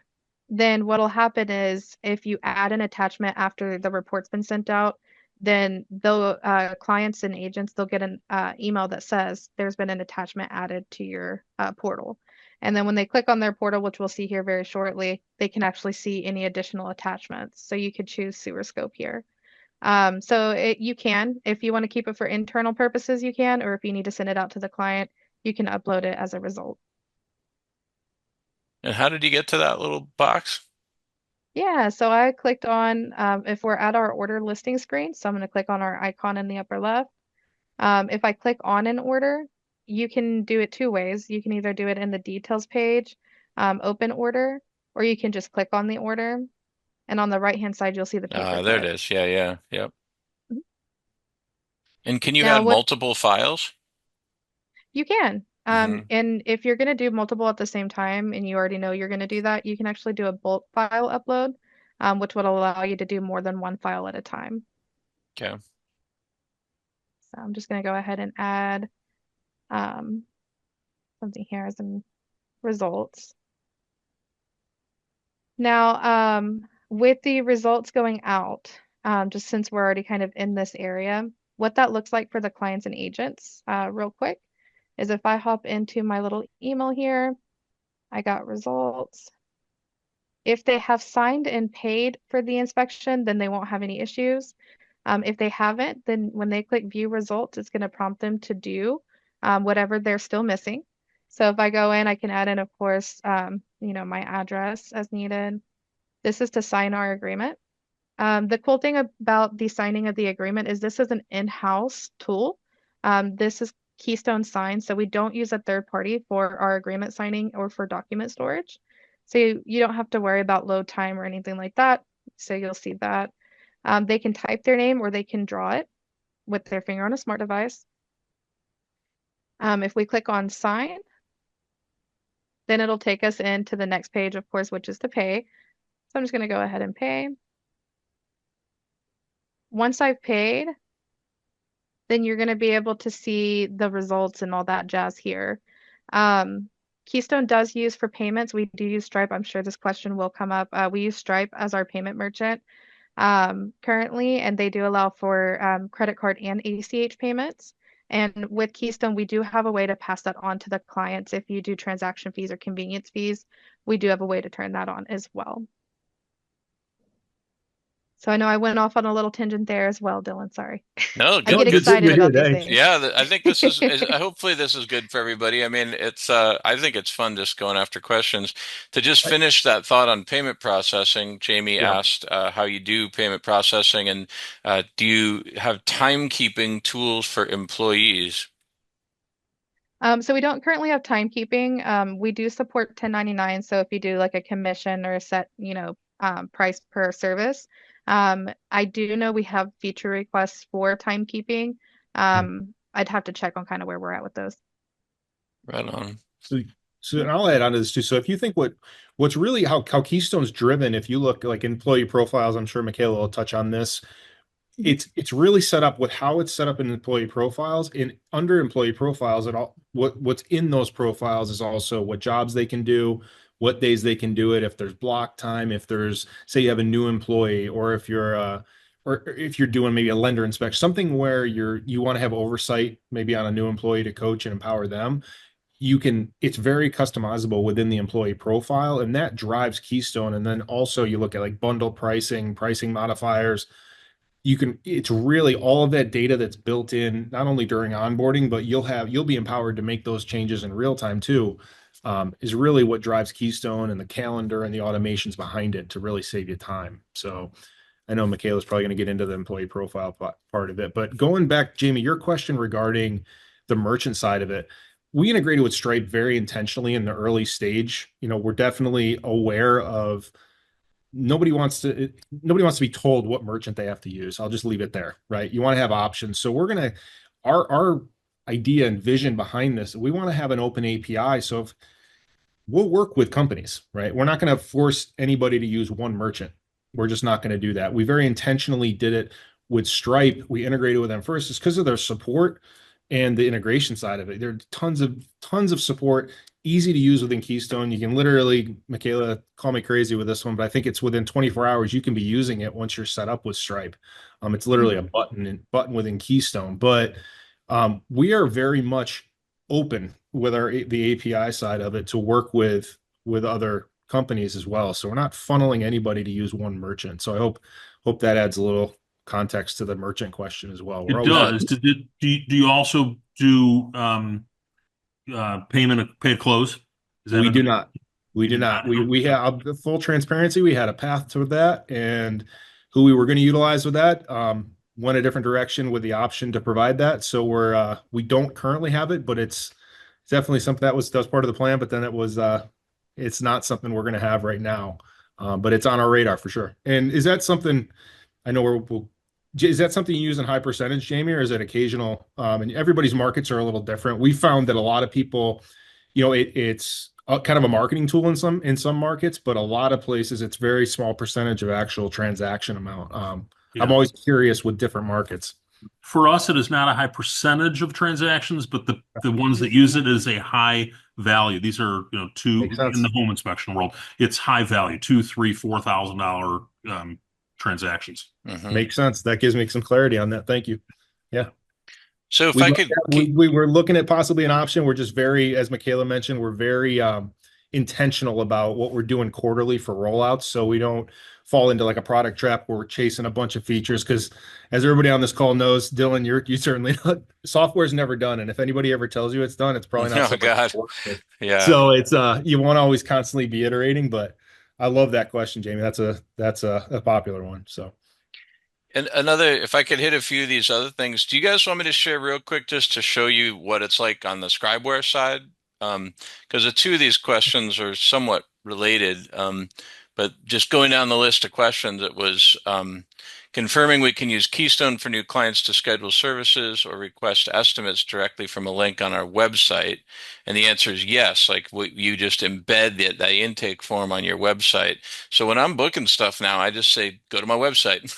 Speaker 3: then what'll happen is if you add an attachment after the report's been sent out, then they'll clients and agents they'll get an email that says there's been an attachment added to your portal. And then when they click on their portal, which we'll see here very shortly, they can actually see any additional attachments. So you could choose sewer scope here. You can, if you want to keep it for internal purposes, you can, or if you need to send it out to the client, you can upload it as a result.
Speaker 1: And how did you get to that little box?
Speaker 3: Yeah, so I clicked on, if we're at our order listing screen, so I'm going to click on our icon in the upper left. If I click on an order, you can do it two ways. You can either do it in the details page, open order, or you can just click on the order. And on the right-hand side, you'll see the
Speaker 1: There it
Speaker 3: paperclip.
Speaker 1: is. Yeah, yeah, yep.
Speaker 3: Mhm.
Speaker 1: And can you
Speaker 3: Now,
Speaker 1: add
Speaker 3: what
Speaker 1: multiple files?
Speaker 3: you can,
Speaker 1: Hmm.
Speaker 3: and if you're going to do multiple at the same time, and you already know you're going to do that, you can actually do a bulk file upload, which would allow you to do more than one file at a time.
Speaker 1: Okay.
Speaker 3: So I'm just going to go ahead and add um, something here as in results. Now, with the results going out, just since we're already kind of in this area, what that looks like for the clients and agents, real quick, is if I hop into my little email here, I got results. If they have signed and paid for the inspection, then they won't have any issues. If they haven't, then when they click view results, it's going to prompt them to do whatever they're still missing. So if I go in, I can add in, of course, my address as needed. This is to sign our agreement. The cool thing about the signing of the agreement is this is an in-house tool. This is Keystone Sign, so we don't use a third party for our agreement signing or for document storage. So you don't have to worry about load time or anything like that. So you'll see that. They can type their name or they can draw it with their finger on a smart device. If we click on sign, then it'll take us into the next page, of course, which is to pay. So I'm just going to go ahead and pay. Once I've paid, then you're going to be able to see the results and all that jazz here. Um, Keystone does use for payments. We do use Stripe. I'm sure this question will come up. We use Stripe as our payment merchant currently, and they do allow for credit card and ACH payments. And with Keystone, we do have a way to pass that on to the clients. If you do transaction fees or convenience fees, we do have a way to turn that on as well. So I know I went off on a little tangent there as well, Dylan. Sorry.
Speaker 1: No,
Speaker 3: I
Speaker 2: No,
Speaker 3: get
Speaker 1: good.
Speaker 2: good
Speaker 3: excited
Speaker 2: to hear.
Speaker 3: about these
Speaker 2: Thanks.
Speaker 3: things.
Speaker 1: Yeah, I think this is hopefully this is good for everybody. I mean, I think it's fun just going after questions. To just
Speaker 2: I,
Speaker 1: finish that thought on payment processing, Jamie
Speaker 2: yeah.
Speaker 1: asked how you do payment processing and do you have timekeeping tools for employees?
Speaker 3: So we don't currently have timekeeping. We do support 1099. So if you do like a commission or a set, price per service, I do know we have feature requests for timekeeping. I'd have to check on kind of where we're at with those.
Speaker 1: Right on.
Speaker 2: So, and I'll add on to this too. So if you think what's really how Keystone's driven, if you look like employee profiles, I'm sure Michaela will touch on this.
Speaker 3: Mhm.
Speaker 2: It's really set up with how it's set up in employee profiles. In under employee profiles, and all what's in those profiles is also what jobs they can do, what days they can do it, if there's block time, if there's say you have a new employee, or if you're or if you're doing maybe a lender inspection, something where you want to have oversight maybe on a new employee to coach and empower them. It's very customizable within the employee profile, and that drives Keystone. And then also you look at like bundle pricing modifiers. It's really all of that data that's built in not only during onboarding, but you'll be empowered to make those changes in real time too. Is really what drives Keystone and the calendar and the automations behind it to really save you time. So I know Michaela's probably going to get into the employee profile part of it, but going back, Jamie, your question regarding the merchant side of it, we integrated with Stripe very intentionally in the early stage. We're definitely aware of nobody wants to be told what merchant they have to use. I'll just leave it there, right? You want to have options. So our idea and vision behind this, we want to have an open API. So if we'll work with companies, right? We're not going to force anybody to use one merchant. We're just not going to do that. We very intentionally did it with Stripe. We integrated with them first just because of their support and the integration side of it. There are tons of support, easy to use within Keystone. You can literally, Michaela, call me crazy with this one, but I think it's within 24 hours you can be using it once you're set up with Stripe. It's literally a button within Keystone, but we are very much open with the API side of it to work with other companies as well. So we're not funneling anybody to use one merchant. So I hope that adds a little context to the merchant question as well. We're
Speaker 6: It
Speaker 2: always
Speaker 6: does. Do you also do pay at close? Is that
Speaker 2: we do not. We
Speaker 6: You
Speaker 2: do
Speaker 6: do
Speaker 2: not.
Speaker 6: not?
Speaker 2: We have the full transparency. We had a path to that, and who we were going to utilize with that went a different direction with the option to provide that. So we don't currently have it, but it's definitely something that was part of the plan. But then it's not something we're going to have right now. But it's on our radar for sure. And is that something I know is that something you use in high percentage, Jamie, or is it occasional? And everybody's markets are a little different. We found that a lot of people, it's kind of a marketing tool in some markets, but a lot of places it's very small percentage of actual transaction amount.
Speaker 6: Yeah.
Speaker 2: I'm always curious with different markets.
Speaker 6: For us, it is not a high percentage of transactions, but the ones that use it is a high value. These are, two
Speaker 2: Makes sense.
Speaker 6: in the home inspection world. It's high value, $2, $3, $4,000 transactions.
Speaker 1: Mhm.
Speaker 2: Makes sense. That gives me some clarity on that. Thank you. Yeah.
Speaker 1: So if I could,
Speaker 2: we were looking at possibly an option. We're just very, as Michaela mentioned, we're very intentional about what we're doing quarterly for rollouts, so we don't fall into like a product trap where we're chasing a bunch of features. Because as everybody on this call knows, Dylan, you certainly software's never done, and if anybody ever tells you it's done, it's probably not.
Speaker 1: oh God, yeah.
Speaker 2: So it's you want to always constantly be iterating, but I love that question, Jamie. That's a popular one. So.
Speaker 1: And if I could hit a few of these other things, do you guys want me to share real quick just to show you what it's like on the ScribeWare side? Because the two of these questions are somewhat related. But just going down the list of questions, it was confirming we can use Keystone for new clients to schedule services or request estimates directly from a link on our website. And the answer is yes. Like you just embed the intake form on your website. So when I'm booking stuff now, I just say, go to my website.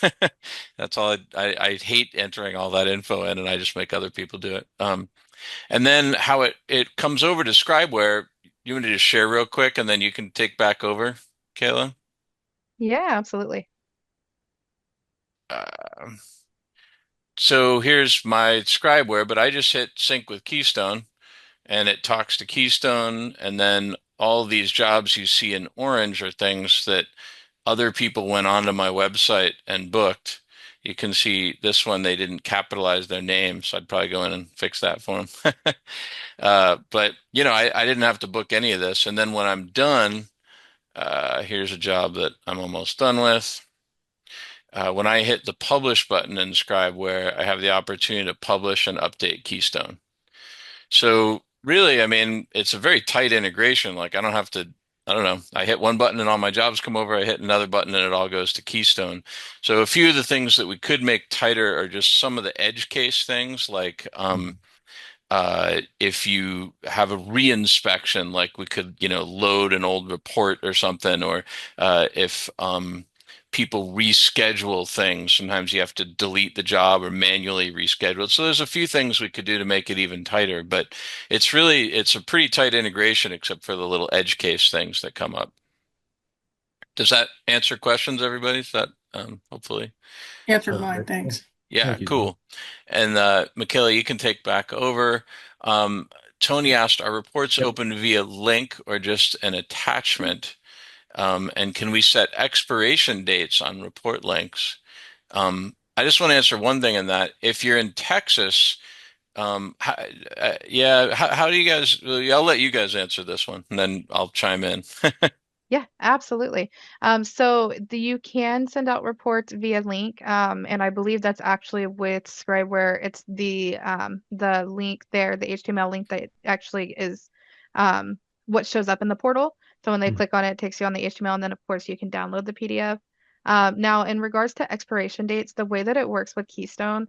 Speaker 1: That's all. I hate entering all that info in, and I just make other people do it. And then how it comes over to ScribeWare, you want to just share real quick, and then you can take back over, Kayla?
Speaker 3: Yeah, absolutely.
Speaker 1: So here's my ScribeWare, but I just hit sync with Keystone, and it talks to Keystone, and then all these jobs you see in orange are things that other people went onto my website and booked. You can see this one, they didn't capitalize their name, so I'd probably go in and fix that for them. But, I didn't have to book any of this. And then when I'm done, here's a job that I'm almost done with. When I hit the publish button in ScribeWare, I have the opportunity to publish and update Keystone. So really, I mean, it's a very tight integration. Like I don't have to, I don't know, I hit one button and all my jobs come over, I hit another button and it all goes to Keystone. So a few of the things that we could make tighter are just some of the edge case things like if you have a reinspection, like we could, load an old report or something, or if people reschedule things, sometimes you have to delete the job or manually reschedule it. So there's a few things we could do to make it even tighter, but it's a pretty tight integration except for the little edge case things that come up. Does that answer questions, everybody? Is that hopefully?
Speaker 7: Answered mine, thanks.
Speaker 1: Yeah,
Speaker 2: Thank you.
Speaker 1: cool. And Michaela, you can take back over. Tony asked, are reports
Speaker 2: Yep.
Speaker 1: open via link or just an attachment? And can we set expiration dates on report links? I just want to answer one thing in that. If you're in Texas, how do you guys, I'll let you guys answer this one and then I'll chime in.
Speaker 3: Yeah, absolutely. So you can send out reports via link, and I believe that's actually with ScribeWare. It's the link there, the HTML link that actually is what shows up in the portal. So when they
Speaker 2: Mhm.
Speaker 3: click on it, it takes you on the HTML, and then of course you can download the PDF. Now, in regards to expiration dates, the way that it works with Keystone,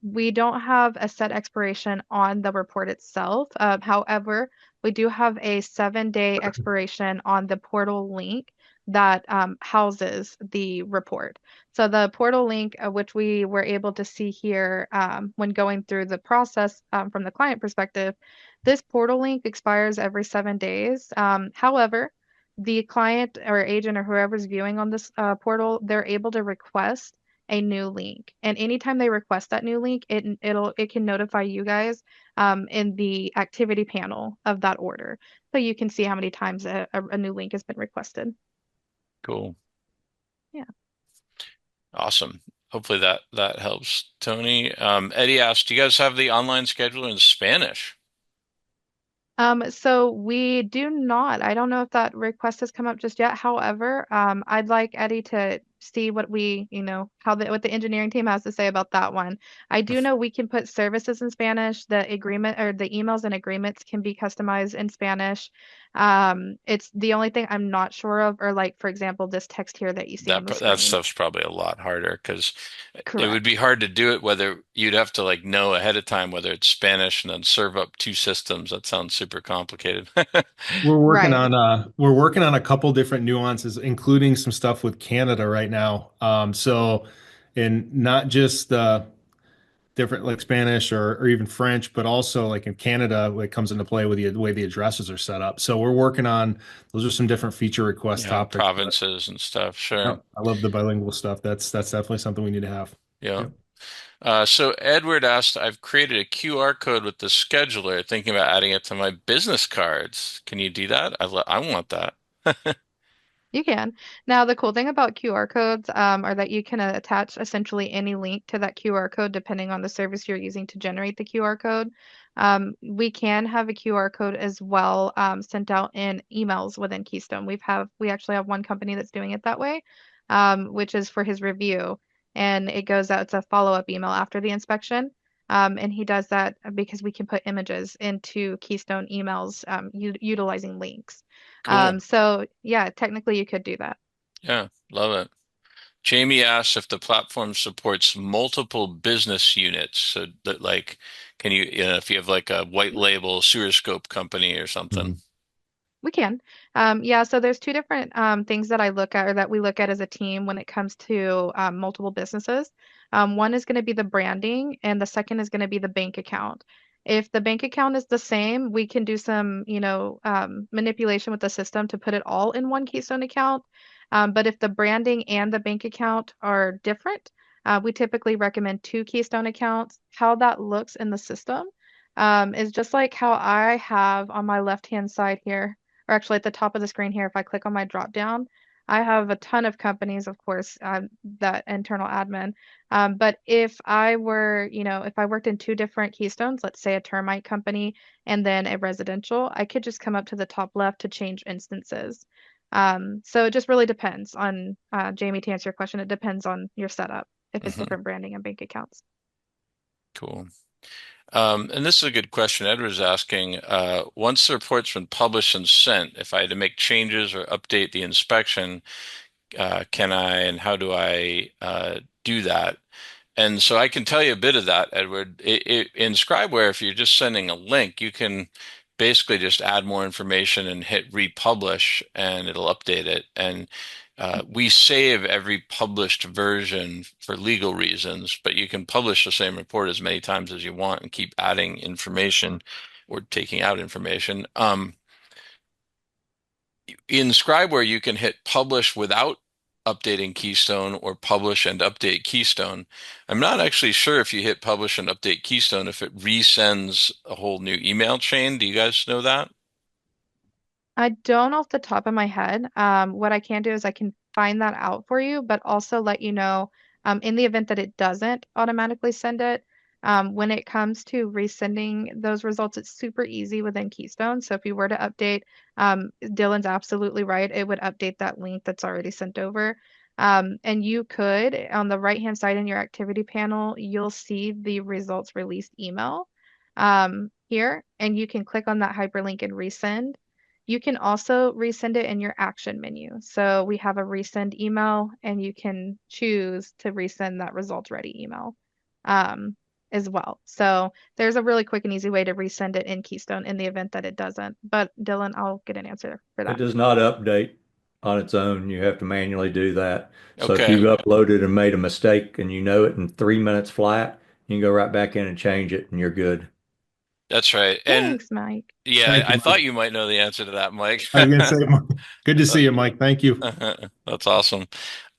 Speaker 3: we don't have a set expiration on the report itself. However, we do have a 7-day expiration on the portal link that houses the report. So the portal link, which we were able to see here when going through the process from the client perspective, this portal link expires every 7 days. However, the client or agent or whoever's viewing on this portal, they're able to request a new link. And anytime they request that new link, it can notify you guys in the activity panel of that order. So you can see how many times a new link has been requested.
Speaker 1: Cool.
Speaker 3: Yeah.
Speaker 1: Awesome. Hopefully that helps, Tony. Eddie asked, do you guys have the online scheduler in Spanish?
Speaker 3: So we do not. I don't know if that request has come up just yet. However, I'd like Eddie to see what what the engineering team has to say about that one. I do know we can put services in Spanish. The agreement or the emails and agreements can be customized in Spanish. It's the only thing I'm not sure of, or like, for example, this text here that you see on the
Speaker 1: That
Speaker 3: screen.
Speaker 1: stuff's probably a lot harder because it would be
Speaker 3: Correct.
Speaker 1: hard to do it whether you'd have to like know ahead of time whether it's Spanish and then serve up two systems. That sounds super complicated.
Speaker 3: Right.
Speaker 2: We're working on a couple different nuances, including some stuff with Canada right now. So and not just different like Spanish or even French, but also like in Canada, it comes into play with the way the addresses are set up. So we're working on those are some different feature request
Speaker 1: Yeah,
Speaker 2: topics. But
Speaker 1: provinces and stuff. Sure.
Speaker 2: no, I love the bilingual stuff. That's definitely something we need to have.
Speaker 1: Yeah.
Speaker 2: Yep.
Speaker 1: So Edward asked, I've created a QR code with the scheduler, thinking about adding it to my business cards. Can you do that? I want that.
Speaker 3: You can. Now, the cool thing about QR codes are that you can attach essentially any link to that QR code depending on the service you're using to generate the QR code. We can have a QR code as well sent out in emails within Keystone. We actually have one company that's doing it that way, which is for his review, and it goes out. It's a follow-up email after the inspection. And he does that because we can put images into Keystone emails utilizing links.
Speaker 1: Cool.
Speaker 3: So yeah, technically you could do that.
Speaker 1: Yeah, love it. Jamie asks if the platform supports multiple business units. So that like, can if you have like a white label sewer scope company or something.
Speaker 2: Mhm.
Speaker 3: We can. Yeah, so there's two different things that I look at or that we look at as a team when it comes to multiple businesses. One is going to be the branding, and the second is going to be the bank account. If the bank account is the same, we can do some, manipulation with the system to put it all in one Keystone account. But if the branding and the bank account are different, we typically recommend two Keystone accounts. How that looks in the system is just like how I have on my left-hand side here or actually at the top of the screen here, if I click on my drop down, I have a ton of companies, of course, that internal admin. But if I were, if I worked in two different keystones, let's say a termite company and then a residential, I could just come up to the top left to change instances. So it just really depends on, Jamie, to answer your question, it depends on your setup, if it's
Speaker 1: Hmm.
Speaker 3: different branding and bank accounts.
Speaker 1: Cool. And this is a good question. Edward's asking, once the report's been published and sent, if I had to make changes or update the inspection, can I and how do I do that? And so I can tell you a bit of that, Edward. In ScribeWare, if you're just sending a link, you can basically just add more information and hit republish, and it'll update it. And we save every published version for legal reasons, but you can publish the same report as many times as you want and keep adding information or taking out information. In ScribeWare, you can hit publish without updating Keystone or publish and update Keystone. I'm not actually sure if you hit publish and update Keystone, if it resends a whole new email chain. Do you guys know that?
Speaker 3: I don't off the top of my head. What I can do is I can find that out for you, but also let you know in the event that it doesn't automatically send it. When it comes to resending those results, it's super easy within Keystone. So if you were to update, Dylan's absolutely right. It would update that link that's already sent over. And you could, on the right-hand side in your activity panel, you'll see the results released email here, and you can click on that hyperlink and resend. You can also resend it in your action menu. So we have a resend email, and you can choose to resend that results ready email um, as well. So there's a really quick and easy way to resend it in Keystone in the event that it doesn't. But Dylan, I'll get an answer for
Speaker 8: It
Speaker 3: that.
Speaker 8: does not update on its own. You have to manually do that. So if
Speaker 1: Okay,
Speaker 8: you've uploaded and made a mistake and you know it in 3 minutes flat, you can go right back in and change it and you're good.
Speaker 1: that's right. And
Speaker 3: Thanks, Mike.
Speaker 1: yeah,
Speaker 2: Thank
Speaker 1: I
Speaker 2: you, Mike.
Speaker 1: thought you might know the answer to that, Mike.
Speaker 2: I was gonna say, good to see you, Mike. Thank you.
Speaker 1: That's awesome.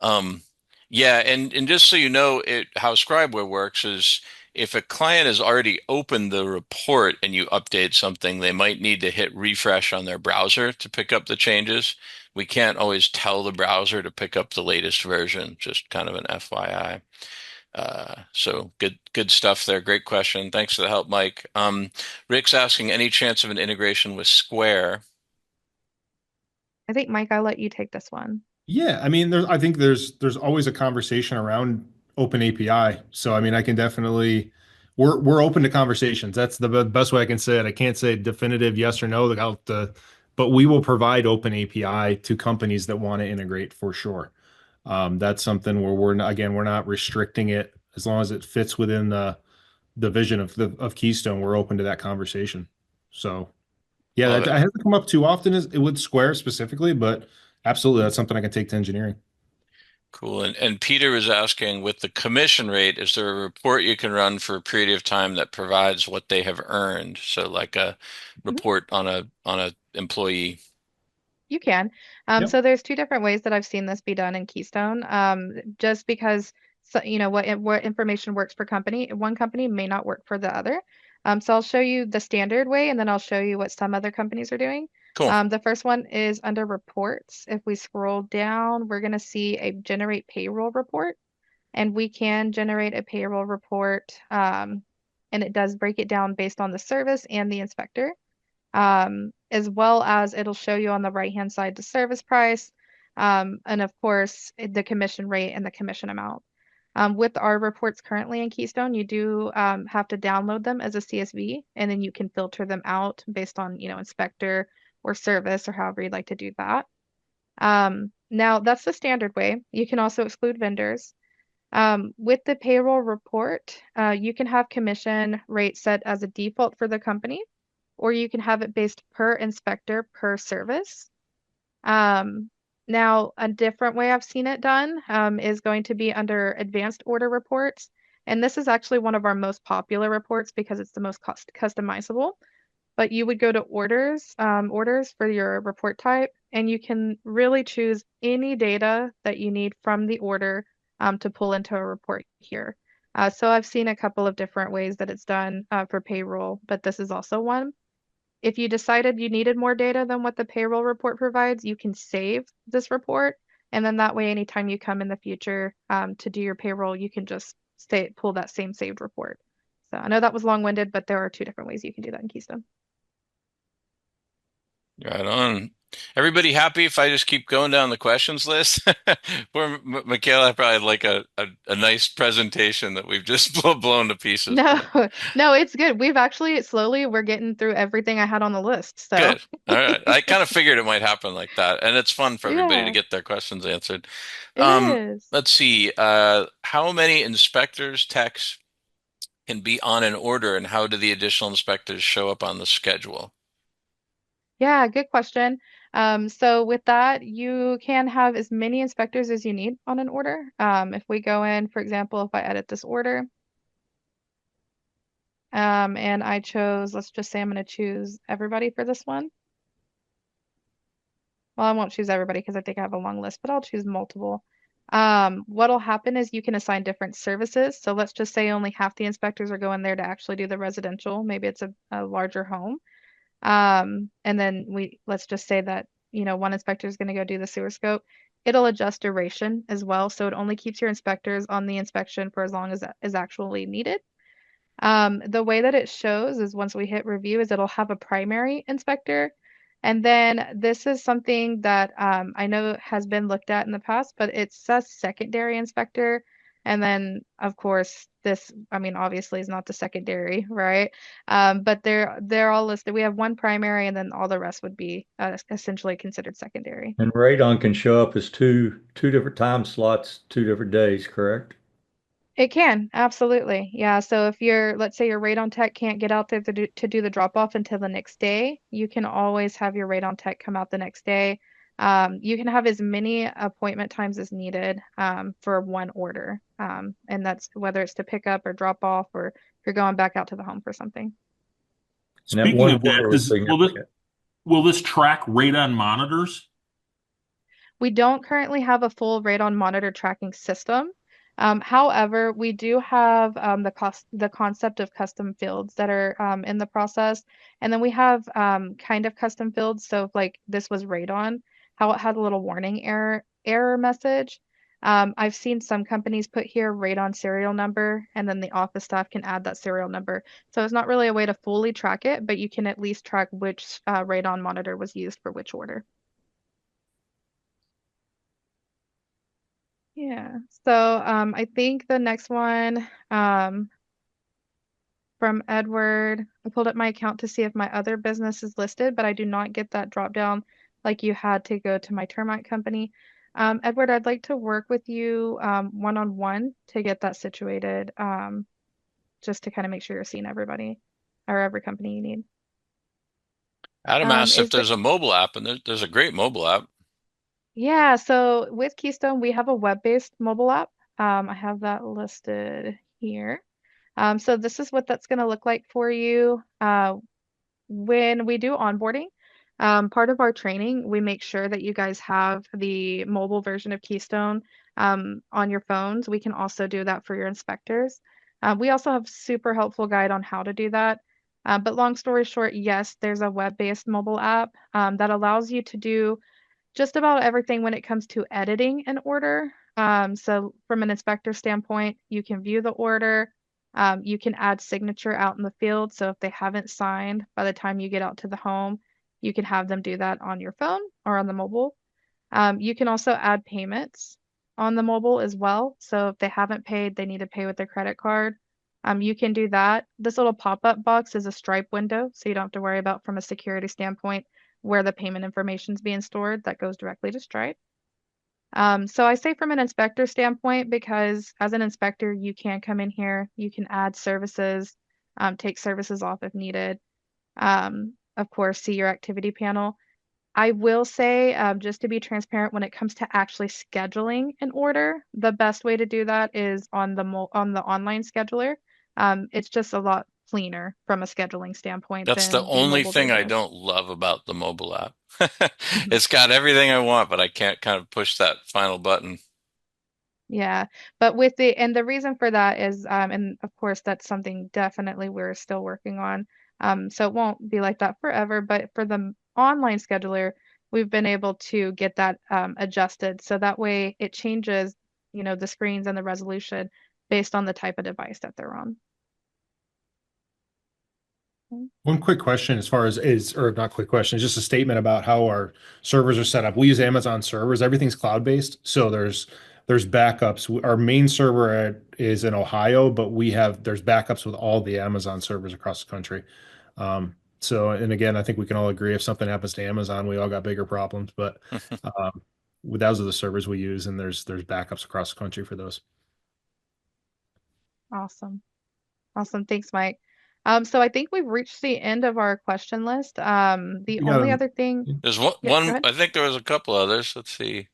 Speaker 1: Um, yeah, and just so you know, how ScribeWare works is if a client has already opened the report and you update something, they might need to hit refresh on their browser to pick up the changes. We can't always tell the browser to pick up the latest version, just kind of an FYI. So good stuff there. Great question. Thanks for the help, Mike. Rick's asking any chance of an integration with Square?
Speaker 3: I think, Mike, I'll let you take this one.
Speaker 2: Yeah, I mean, I think there's always a conversation around open API. So I mean, I can definitely we're open to conversations. That's the best way I can say it. I can't say definitive yes or no about but we will provide open API to companies that want to integrate for sure. That's something where again, we're not restricting it as long as it fits within the vision of Keystone. We're open to that conversation. So yeah,
Speaker 1: Love
Speaker 2: that
Speaker 1: it.
Speaker 2: hasn't come up too often with Square specifically, but absolutely, that's something I can take to engineering.
Speaker 1: Cool. And Peter was asking, with the commission rate, is there a report you can run for a period of time that provides what they have earned? So like a
Speaker 3: Mhm.
Speaker 1: report on a employee.
Speaker 3: You can.
Speaker 2: Yep.
Speaker 3: So there's two different ways that I've seen this be done in Keystone. Just because what information works for company, one company may not work for the other. So I'll show you the standard way, and then I'll show you what some other companies are doing.
Speaker 1: Cool.
Speaker 3: The first one is under reports. If we scroll down, we're going to see a generate payroll report, and we can generate a payroll report, and it does break it down based on the service and the inspector, as well as it'll show you on the right-hand side the service price, and of course the commission rate and the commission amount. With our reports currently in Keystone, you do have to download them as a CSV, and then you can filter them out based on, inspector or service or however you'd like to do that. Now that's the standard way. You can also exclude vendors. With the payroll report, you can have commission rate set as a default for the company, or you can have it based per inspector per service. Um, Now, a different way I've seen it done is going to be under advanced order reports. And this is actually one of our most popular reports because it's the most customizable. But you would go to orders for your report type, and you can really choose any data that you need from the order to pull into a report here. So I've seen a couple of different ways that it's done for payroll, but this is also one. If you decided you needed more data than what the payroll report provides, you can save this report. And then that way, anytime you come in the future to do your payroll, you can just pull that same saved report. So I know that was long-winded, but there are two different ways you can do that in Keystone.
Speaker 1: Right on. Everybody happy if I just keep going down the questions list? Poor Michaela probably had like a nice presentation that we've just blown to pieces.
Speaker 3: No, no, it's good. We're getting through everything I had on the list. So
Speaker 1: Good. All right. I kind of figured it might happen like that. And it's fun for everybody to
Speaker 3: yeah,
Speaker 1: get their questions answered.
Speaker 3: it is.
Speaker 1: Let's see. How many inspectors techs can be on an order, and how do the additional inspectors show up on the schedule?
Speaker 3: Yeah, good question. So with that, you can have as many inspectors as you need on an order. If we go in, for example, if I edit this order, and let's just say I'm going to choose everybody for this one. Well, I won't choose everybody because I think I have a long list, but I'll choose multiple. What'll happen is you can assign different services. So let's just say only half the inspectors are going there to actually do the residential. Maybe it's a larger home. And then let's just say that, one inspector is going to go do the sewer scope. It'll adjust duration as well. So it only keeps your inspectors on the inspection for as long as that is actually needed. The way that it shows is once we hit review is it'll have a primary inspector. And then this is something that I know has been looked at in the past, but it says secondary inspector. And then, of course, this, I mean, obviously is not the secondary, right? But they're all listed. We have one primary, and then all the rest would be essentially considered secondary.
Speaker 8: And radon can show up as two different time slots, 2 different days, correct?
Speaker 3: It can, absolutely. Yeah. So if let's say your radon tech can't get out there to do the drop off until the next day, you can always have your radon tech come out the next day. You can have as many appointment times as needed for one order. And that's whether it's to pick up or drop off, or if you're going back out to the home for something.
Speaker 8: And that
Speaker 6: Speaking
Speaker 8: one
Speaker 6: of that,
Speaker 8: order was significant.
Speaker 6: will this track radon monitors?
Speaker 3: We don't currently have a full radon monitor tracking system. However, we do have the concept of custom fields that are in the process, and then we have kind of custom fields. So if like this was radon, how it had a little warning error message. I've seen some companies put here radon serial number, and then the office staff can add that serial number. So it's not really a way to fully track it, but you can at least track which radon monitor was used for which order. Yeah. So I think the next one from Edward, I pulled up my account to see if my other business is listed, but I do not get that drop down like you had to go to my termite company. Edward, I'd like to work with you one-on-one to get that situated, just to kind of make sure you're seeing everybody or every company you need.
Speaker 1: Adam asked if
Speaker 3: Is there
Speaker 1: there's a mobile app, and there's a great mobile app.
Speaker 3: Yeah, so with Keystone, we have a web-based mobile app. I have that listed here. So this is what that's going to look like for you. When we do onboarding, part of our training, we make sure that you guys have the mobile version of Keystone on your phones. We can also do that for your inspectors. We also have super helpful guide on how to do that. But long story short, yes, there's a web-based mobile app that allows you to do just about everything when it comes to editing an order. So from an inspector standpoint, you can view the order. You can add signature out in the field. So if they haven't signed by the time you get out to the home, you can have them do that on your phone or on the mobile. You can also add payments on the mobile as well. So if they haven't paid, they need to pay with their credit card. You can do that. This little pop-up box is a Stripe window, so you don't have to worry about from a security standpoint where the payment information is being stored. That goes directly to Stripe. So I say from an inspector standpoint, because as an inspector, you can come in here, you can add services, take services off if needed. Of course, see your activity panel. I will say, just to be transparent, when it comes to actually scheduling an order, the best way to do that is on the online scheduler. It's just a lot cleaner from a scheduling standpoint
Speaker 1: That's the
Speaker 3: than the
Speaker 1: only
Speaker 3: mobile
Speaker 1: thing I
Speaker 3: business.
Speaker 1: don't love about the mobile app.
Speaker 3: Mhm.
Speaker 1: It's got everything I want, but I can't kind of push that final button.
Speaker 3: Yeah, but and the reason for that is, and of course, that's something definitely we're still working on. So it won't be like that forever, but for the online scheduler, we've been able to get that adjusted. So that way it changes, the screens and the resolution based on the type of device that they're on.
Speaker 2: One quick question as far as or not quick question, it's just a statement about how our servers are set up. We use Amazon servers. Everything's cloud-based. So there's backups. Our main server is in Ohio, but there's backups with all the Amazon servers across the country. And again, I think we can all agree if something happens to Amazon, we all got bigger problems. But those are the servers we use, and there's backups across the country for those.
Speaker 3: Awesome. Awesome. Thanks, Mike. So I think we've reached the end of our question list. The
Speaker 2: We got
Speaker 3: only
Speaker 2: a
Speaker 3: other thing,
Speaker 1: There's one,
Speaker 3: yeah, go
Speaker 1: one,
Speaker 3: ahead.
Speaker 1: I think there was a couple others. Let's see.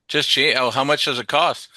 Speaker 1: How much does it cost?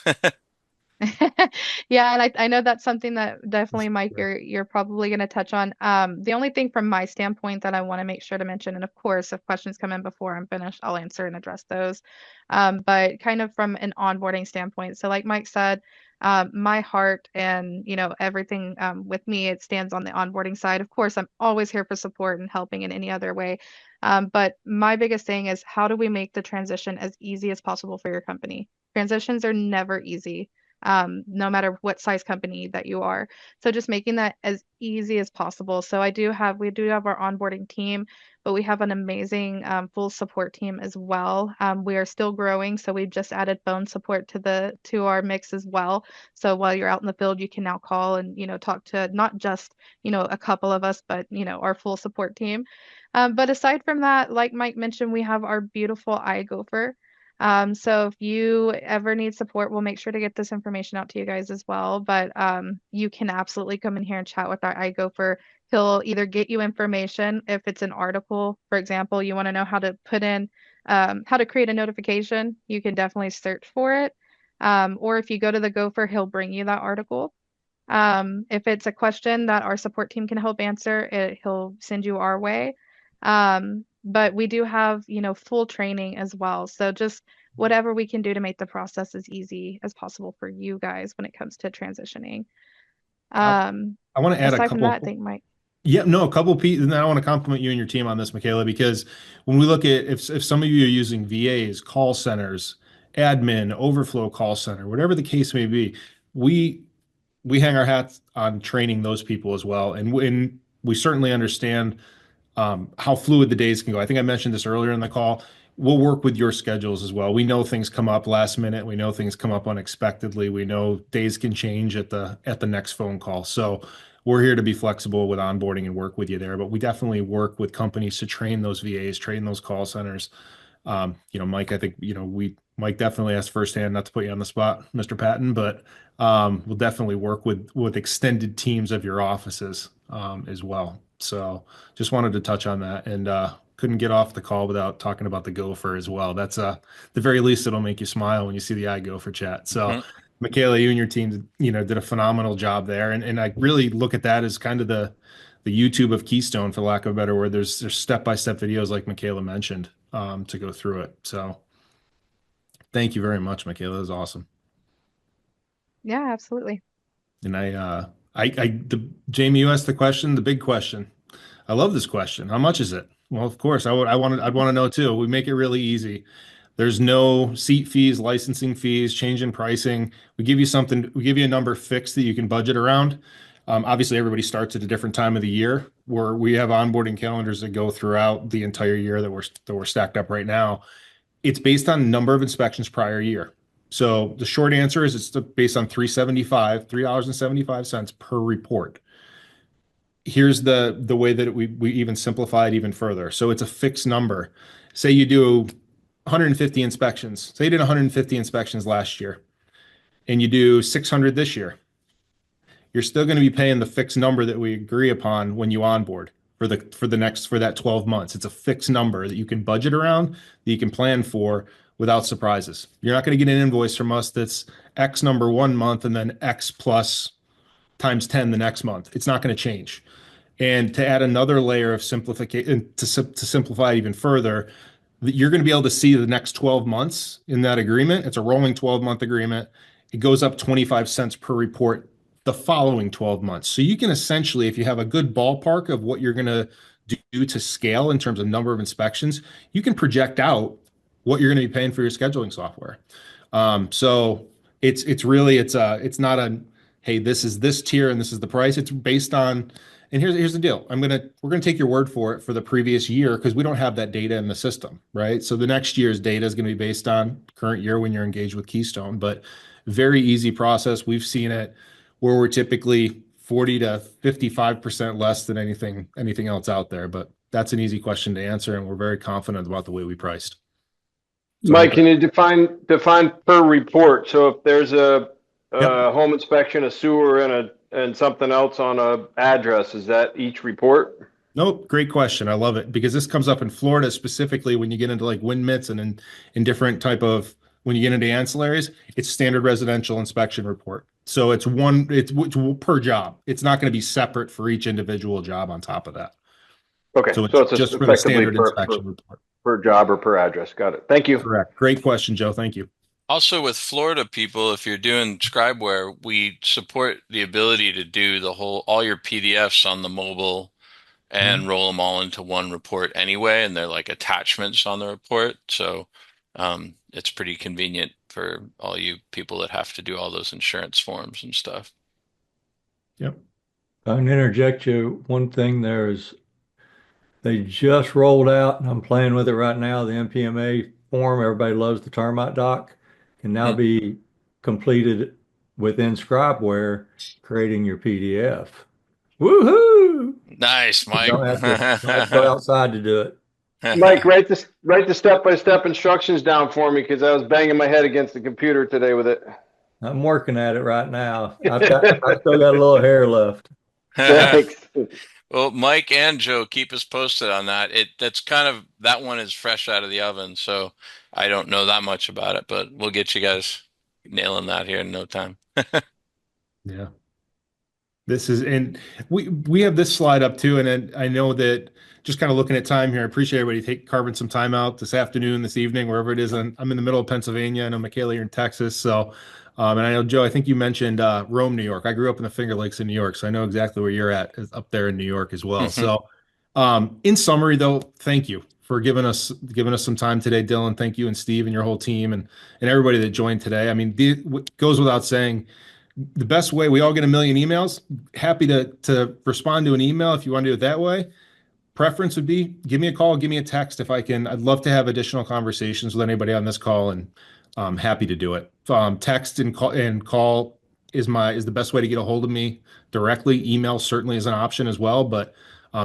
Speaker 3: Yeah, and I know that's something that definitely, Mike, you're probably going to touch on. The only thing from my standpoint that I want to make sure to mention, and of course, if questions come in before I'm finished, I'll answer and address those. But kind of from an onboarding standpoint, so like Mike said, my heart and everything with me, it stands on the onboarding side. Of course, I'm always here for support and helping in any other way. But my biggest thing is how do we make the transition as easy as possible for your company? Transitions are never easy. no matter what size company that you are. So just making that as easy as possible. So we do have our onboarding team, but we have an amazing full support team as well. We are still growing, so we've just added phone support to our mix as well. So while you're out in the field, you can now call and talk to not just a couple of us, but our full support team. But aside from that, like Mike mentioned, we have our beautiful iGopher. So if you ever need support, we'll make sure to get this information out to you guys as well. But you can absolutely come in here and chat with our iGopher. He'll either get you information if it's an article, for example, you want to know how to put in how to create a notification, you can definitely search for it. Or if you go to the Gopher, he'll bring you that article. If it's a question that our support team can help answer, he'll send you our way. But we do have, full training as well. So just whatever we can do to make the process as easy as possible for you guys when it comes to transitioning.
Speaker 2: I, I want to add a
Speaker 3: Aside from that, I
Speaker 2: couple.
Speaker 3: think Mike.
Speaker 2: Yeah, no, a couple pieces. And I want to compliment you and your team on this, Michaela, because when we look at if some of you are using VAs, call centers, admin, overflow call center, whatever the case may be, we we hang our hats on training those people as well. And we certainly understand how fluid the days can go. I think I mentioned this earlier in the call. We'll work with your schedules as well. We know things come up last minute. We know things come up unexpectedly. We know days can change at the next phone call. So we're here to be flexible with onboarding and work with you there. But we definitely work with companies to train those VAs, train those call centers. Mike, I think, Mike definitely has firsthand, not to put you on the spot, Mr. Patton, but we'll definitely work with extended teams of your offices as well. So just wanted to touch on that and couldn't get off the call without talking about the Gopher as well. That's the very least it'll make you smile when you see the iGopher chat. So
Speaker 1: Mhm.
Speaker 2: Michaela, you and your team, did a phenomenal job there. And I really look at that as kind of the YouTube of Keystone, for lack of a better word. There's step-by-step videos like Michaela mentioned to go through it. So thank you very much, Michaela. That was awesome.
Speaker 3: Yeah, absolutely.
Speaker 2: And Jamie, you asked the question, the big question. I love this question. How much is it? Well, of course, I'd want to know too. We make it really easy. There's no seat fees, licensing fees, change in pricing. We give you a number fixed that you can budget around. Obviously, everybody starts at a different time of the year where we have onboarding calendars that go throughout the entire year that we're stacked up right now. It's based on number of inspections prior year. So the short answer is it's based on $3.75 per report. Here's the way that we even simplify it even further. So it's a fixed number. Say you do 150 inspections. Say you did 150 inspections last year and you do 600 this year. You're still going to be paying the fixed number that we agree upon when you onboard for that 12 months. It's a fixed number that you can budget around, that you can plan for without surprises. You're not going to get an invoice from us that's X number 1 month and then X plus times 10 the next month. It's not going to change. And to add another layer of simplification to simplify it even further, you're going to be able to see the next 12 months in that agreement. It's a rolling 12-month agreement. It goes up 25 cents per report the following 12 months. So you can essentially, if you have a good ballpark of what you're going to do to scale in terms of number of inspections, you can project out what you're going to be paying for your scheduling software. So it's not a, hey, this is this tier and this is the price. It's based on, and here's the deal. We're gonna take your word for it for the previous year because we don't have that data in the system, right? So the next year's data is going to be based on current year when you're engaged with Keystone, but very easy process. We've seen it where we're typically 40 to 55% less than anything else out there, but that's an easy question to answer, and we're very confident about the way we priced. So
Speaker 5: Mike, can you define per report? So if there's a
Speaker 2: Yep.
Speaker 5: home inspection, a sewer, and something else on a address, is that each report?
Speaker 2: Nope, great question. I love it because this comes up in Florida specifically when you get into like wind mits and in different type of when you get into ancillaries, it's standard residential inspection report. So it's per job. It's not going to be separate for each individual job on top of that.
Speaker 5: Okay,
Speaker 2: So
Speaker 5: so
Speaker 2: it's
Speaker 5: it's
Speaker 2: just for the
Speaker 5: effectively
Speaker 2: standard inspection report.
Speaker 5: per job or per address. Got it. Thank you.
Speaker 2: Correct. Great question, Joe. Thank you.
Speaker 1: Also with Florida people, if you're doing ScribeWare, we support the ability to do all your PDFs on the mobile and roll them all into one report anyway, and they're like attachments on the report. So it's pretty convenient for all you people that have to do all those insurance forms and stuff.
Speaker 2: Yep.
Speaker 8: I'm gonna interject you. One thing there is they just rolled out, and I'm playing with it right now. The MPMA form, everybody loves the termite doc, can now
Speaker 1: Mhm.
Speaker 8: be completed within ScribeWare, creating your PDF. Woohoo!
Speaker 1: Nice, Mike.
Speaker 8: Don't have to go outside to do it.
Speaker 5: Mike, write the step-by-step instructions down for me because I was banging my head against the computer today with it.
Speaker 8: I'm working at it right now. I still got a little hair left.
Speaker 5: Thanks.
Speaker 1: Well, Mike and Joe, keep us posted on that. That's kind of, that one is fresh out of the oven, so I don't know that much about it, but we'll get you guys nailing that here in no time.
Speaker 2: Yeah. This is, and we have this slide up too, and then I know that just kind of looking at time here, I appreciate everybody carving some time out this afternoon, this evening, wherever it is. I'm in the middle of Pennsylvania. I know Michaela, you're in Texas, so and I know Joe, I think you mentioned Rome, New York. I grew up in the Finger Lakes in New York, so I know exactly where you're at, is up there in New York as well. So, in summary, though, thank you for giving us some time today, Dylan. Thank you, and Steve and your whole team, and everybody that joined today. I mean, it goes without saying, the best way, we all get a million emails. Happy to respond to an email if you want to do it that way. Preference would be give me a call, give me a text if I can. I'd love to have additional conversations with anybody on this call, and I'm happy to do it. Text and call is the best way to get a hold of me directly. Email certainly is an option as well, but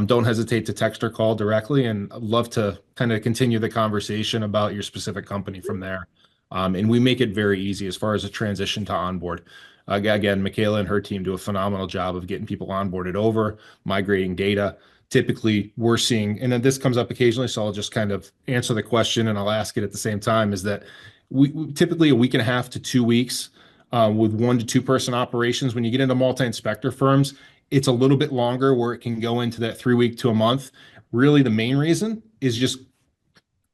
Speaker 2: don't hesitate to text or call directly, and I'd love to kind of continue the conversation about your specific company from there. And we make it very easy as far as a transition to onboard. Again, Michaela and her team do a phenomenal job of getting people onboarded over, migrating data. Typically, we're seeing, and then this comes up occasionally, so I'll just kind of answer the question and I'll ask it at the same time, is that we typically a week and a half to 2 weeks with 1 to 2 person operations. When you get into multi-inspector firms, it's a little bit longer where it can go into that 3 week to a month. Really, the main reason is just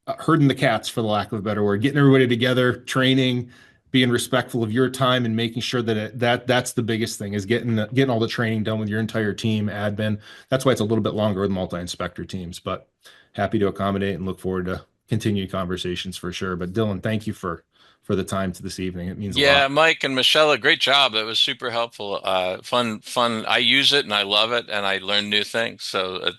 Speaker 2: herding the cats, for the lack of a better word, getting everybody together, training, being respectful of your time, and making sure that that's the biggest thing, is getting all the training done with your entire team, admin. That's why it's a little bit longer with multi-inspector teams, but happy to accommodate and look forward to continued conversations for sure. But Dylan, thank you for the time to this evening. It means a
Speaker 1: Yeah,
Speaker 2: lot.
Speaker 1: Mike and Michelle, great job. That was super helpful. Fun. I use it and I love it and I learn new things. So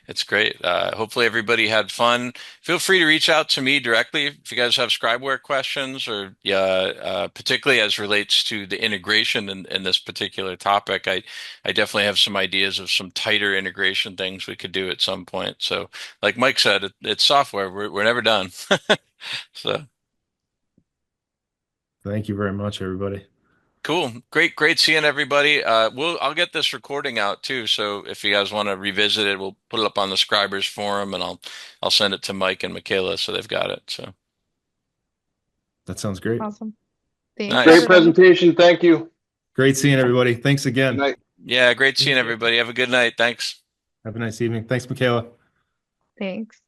Speaker 1: it's great. Hopefully everybody had fun. Feel free to reach out to me directly if you guys have ScribeWare questions, or particularly as relates to the integration in this particular topic. I definitely have some ideas of some tighter integration things we could do at some point. So like Mike said, it's software. We're never done. So.
Speaker 2: Thank you very much, everybody.
Speaker 1: Cool. Great seeing everybody. I'll get this recording out too. So if you guys want to revisit it, we'll put it up on the Scribers forum, and I'll send it to Mike and Michaela so they've got it. So
Speaker 2: That sounds great.
Speaker 3: Awesome. Thanks,
Speaker 1: nice.
Speaker 5: Great
Speaker 3: everybody.
Speaker 5: presentation. Thank you.
Speaker 2: Great seeing everybody. Thanks
Speaker 5: Good
Speaker 2: again.
Speaker 5: night.
Speaker 1: Yeah, great seeing everybody. Have a good night. Thanks.
Speaker 2: Have a nice evening. Thanks, Michaela.
Speaker 3: Thanks.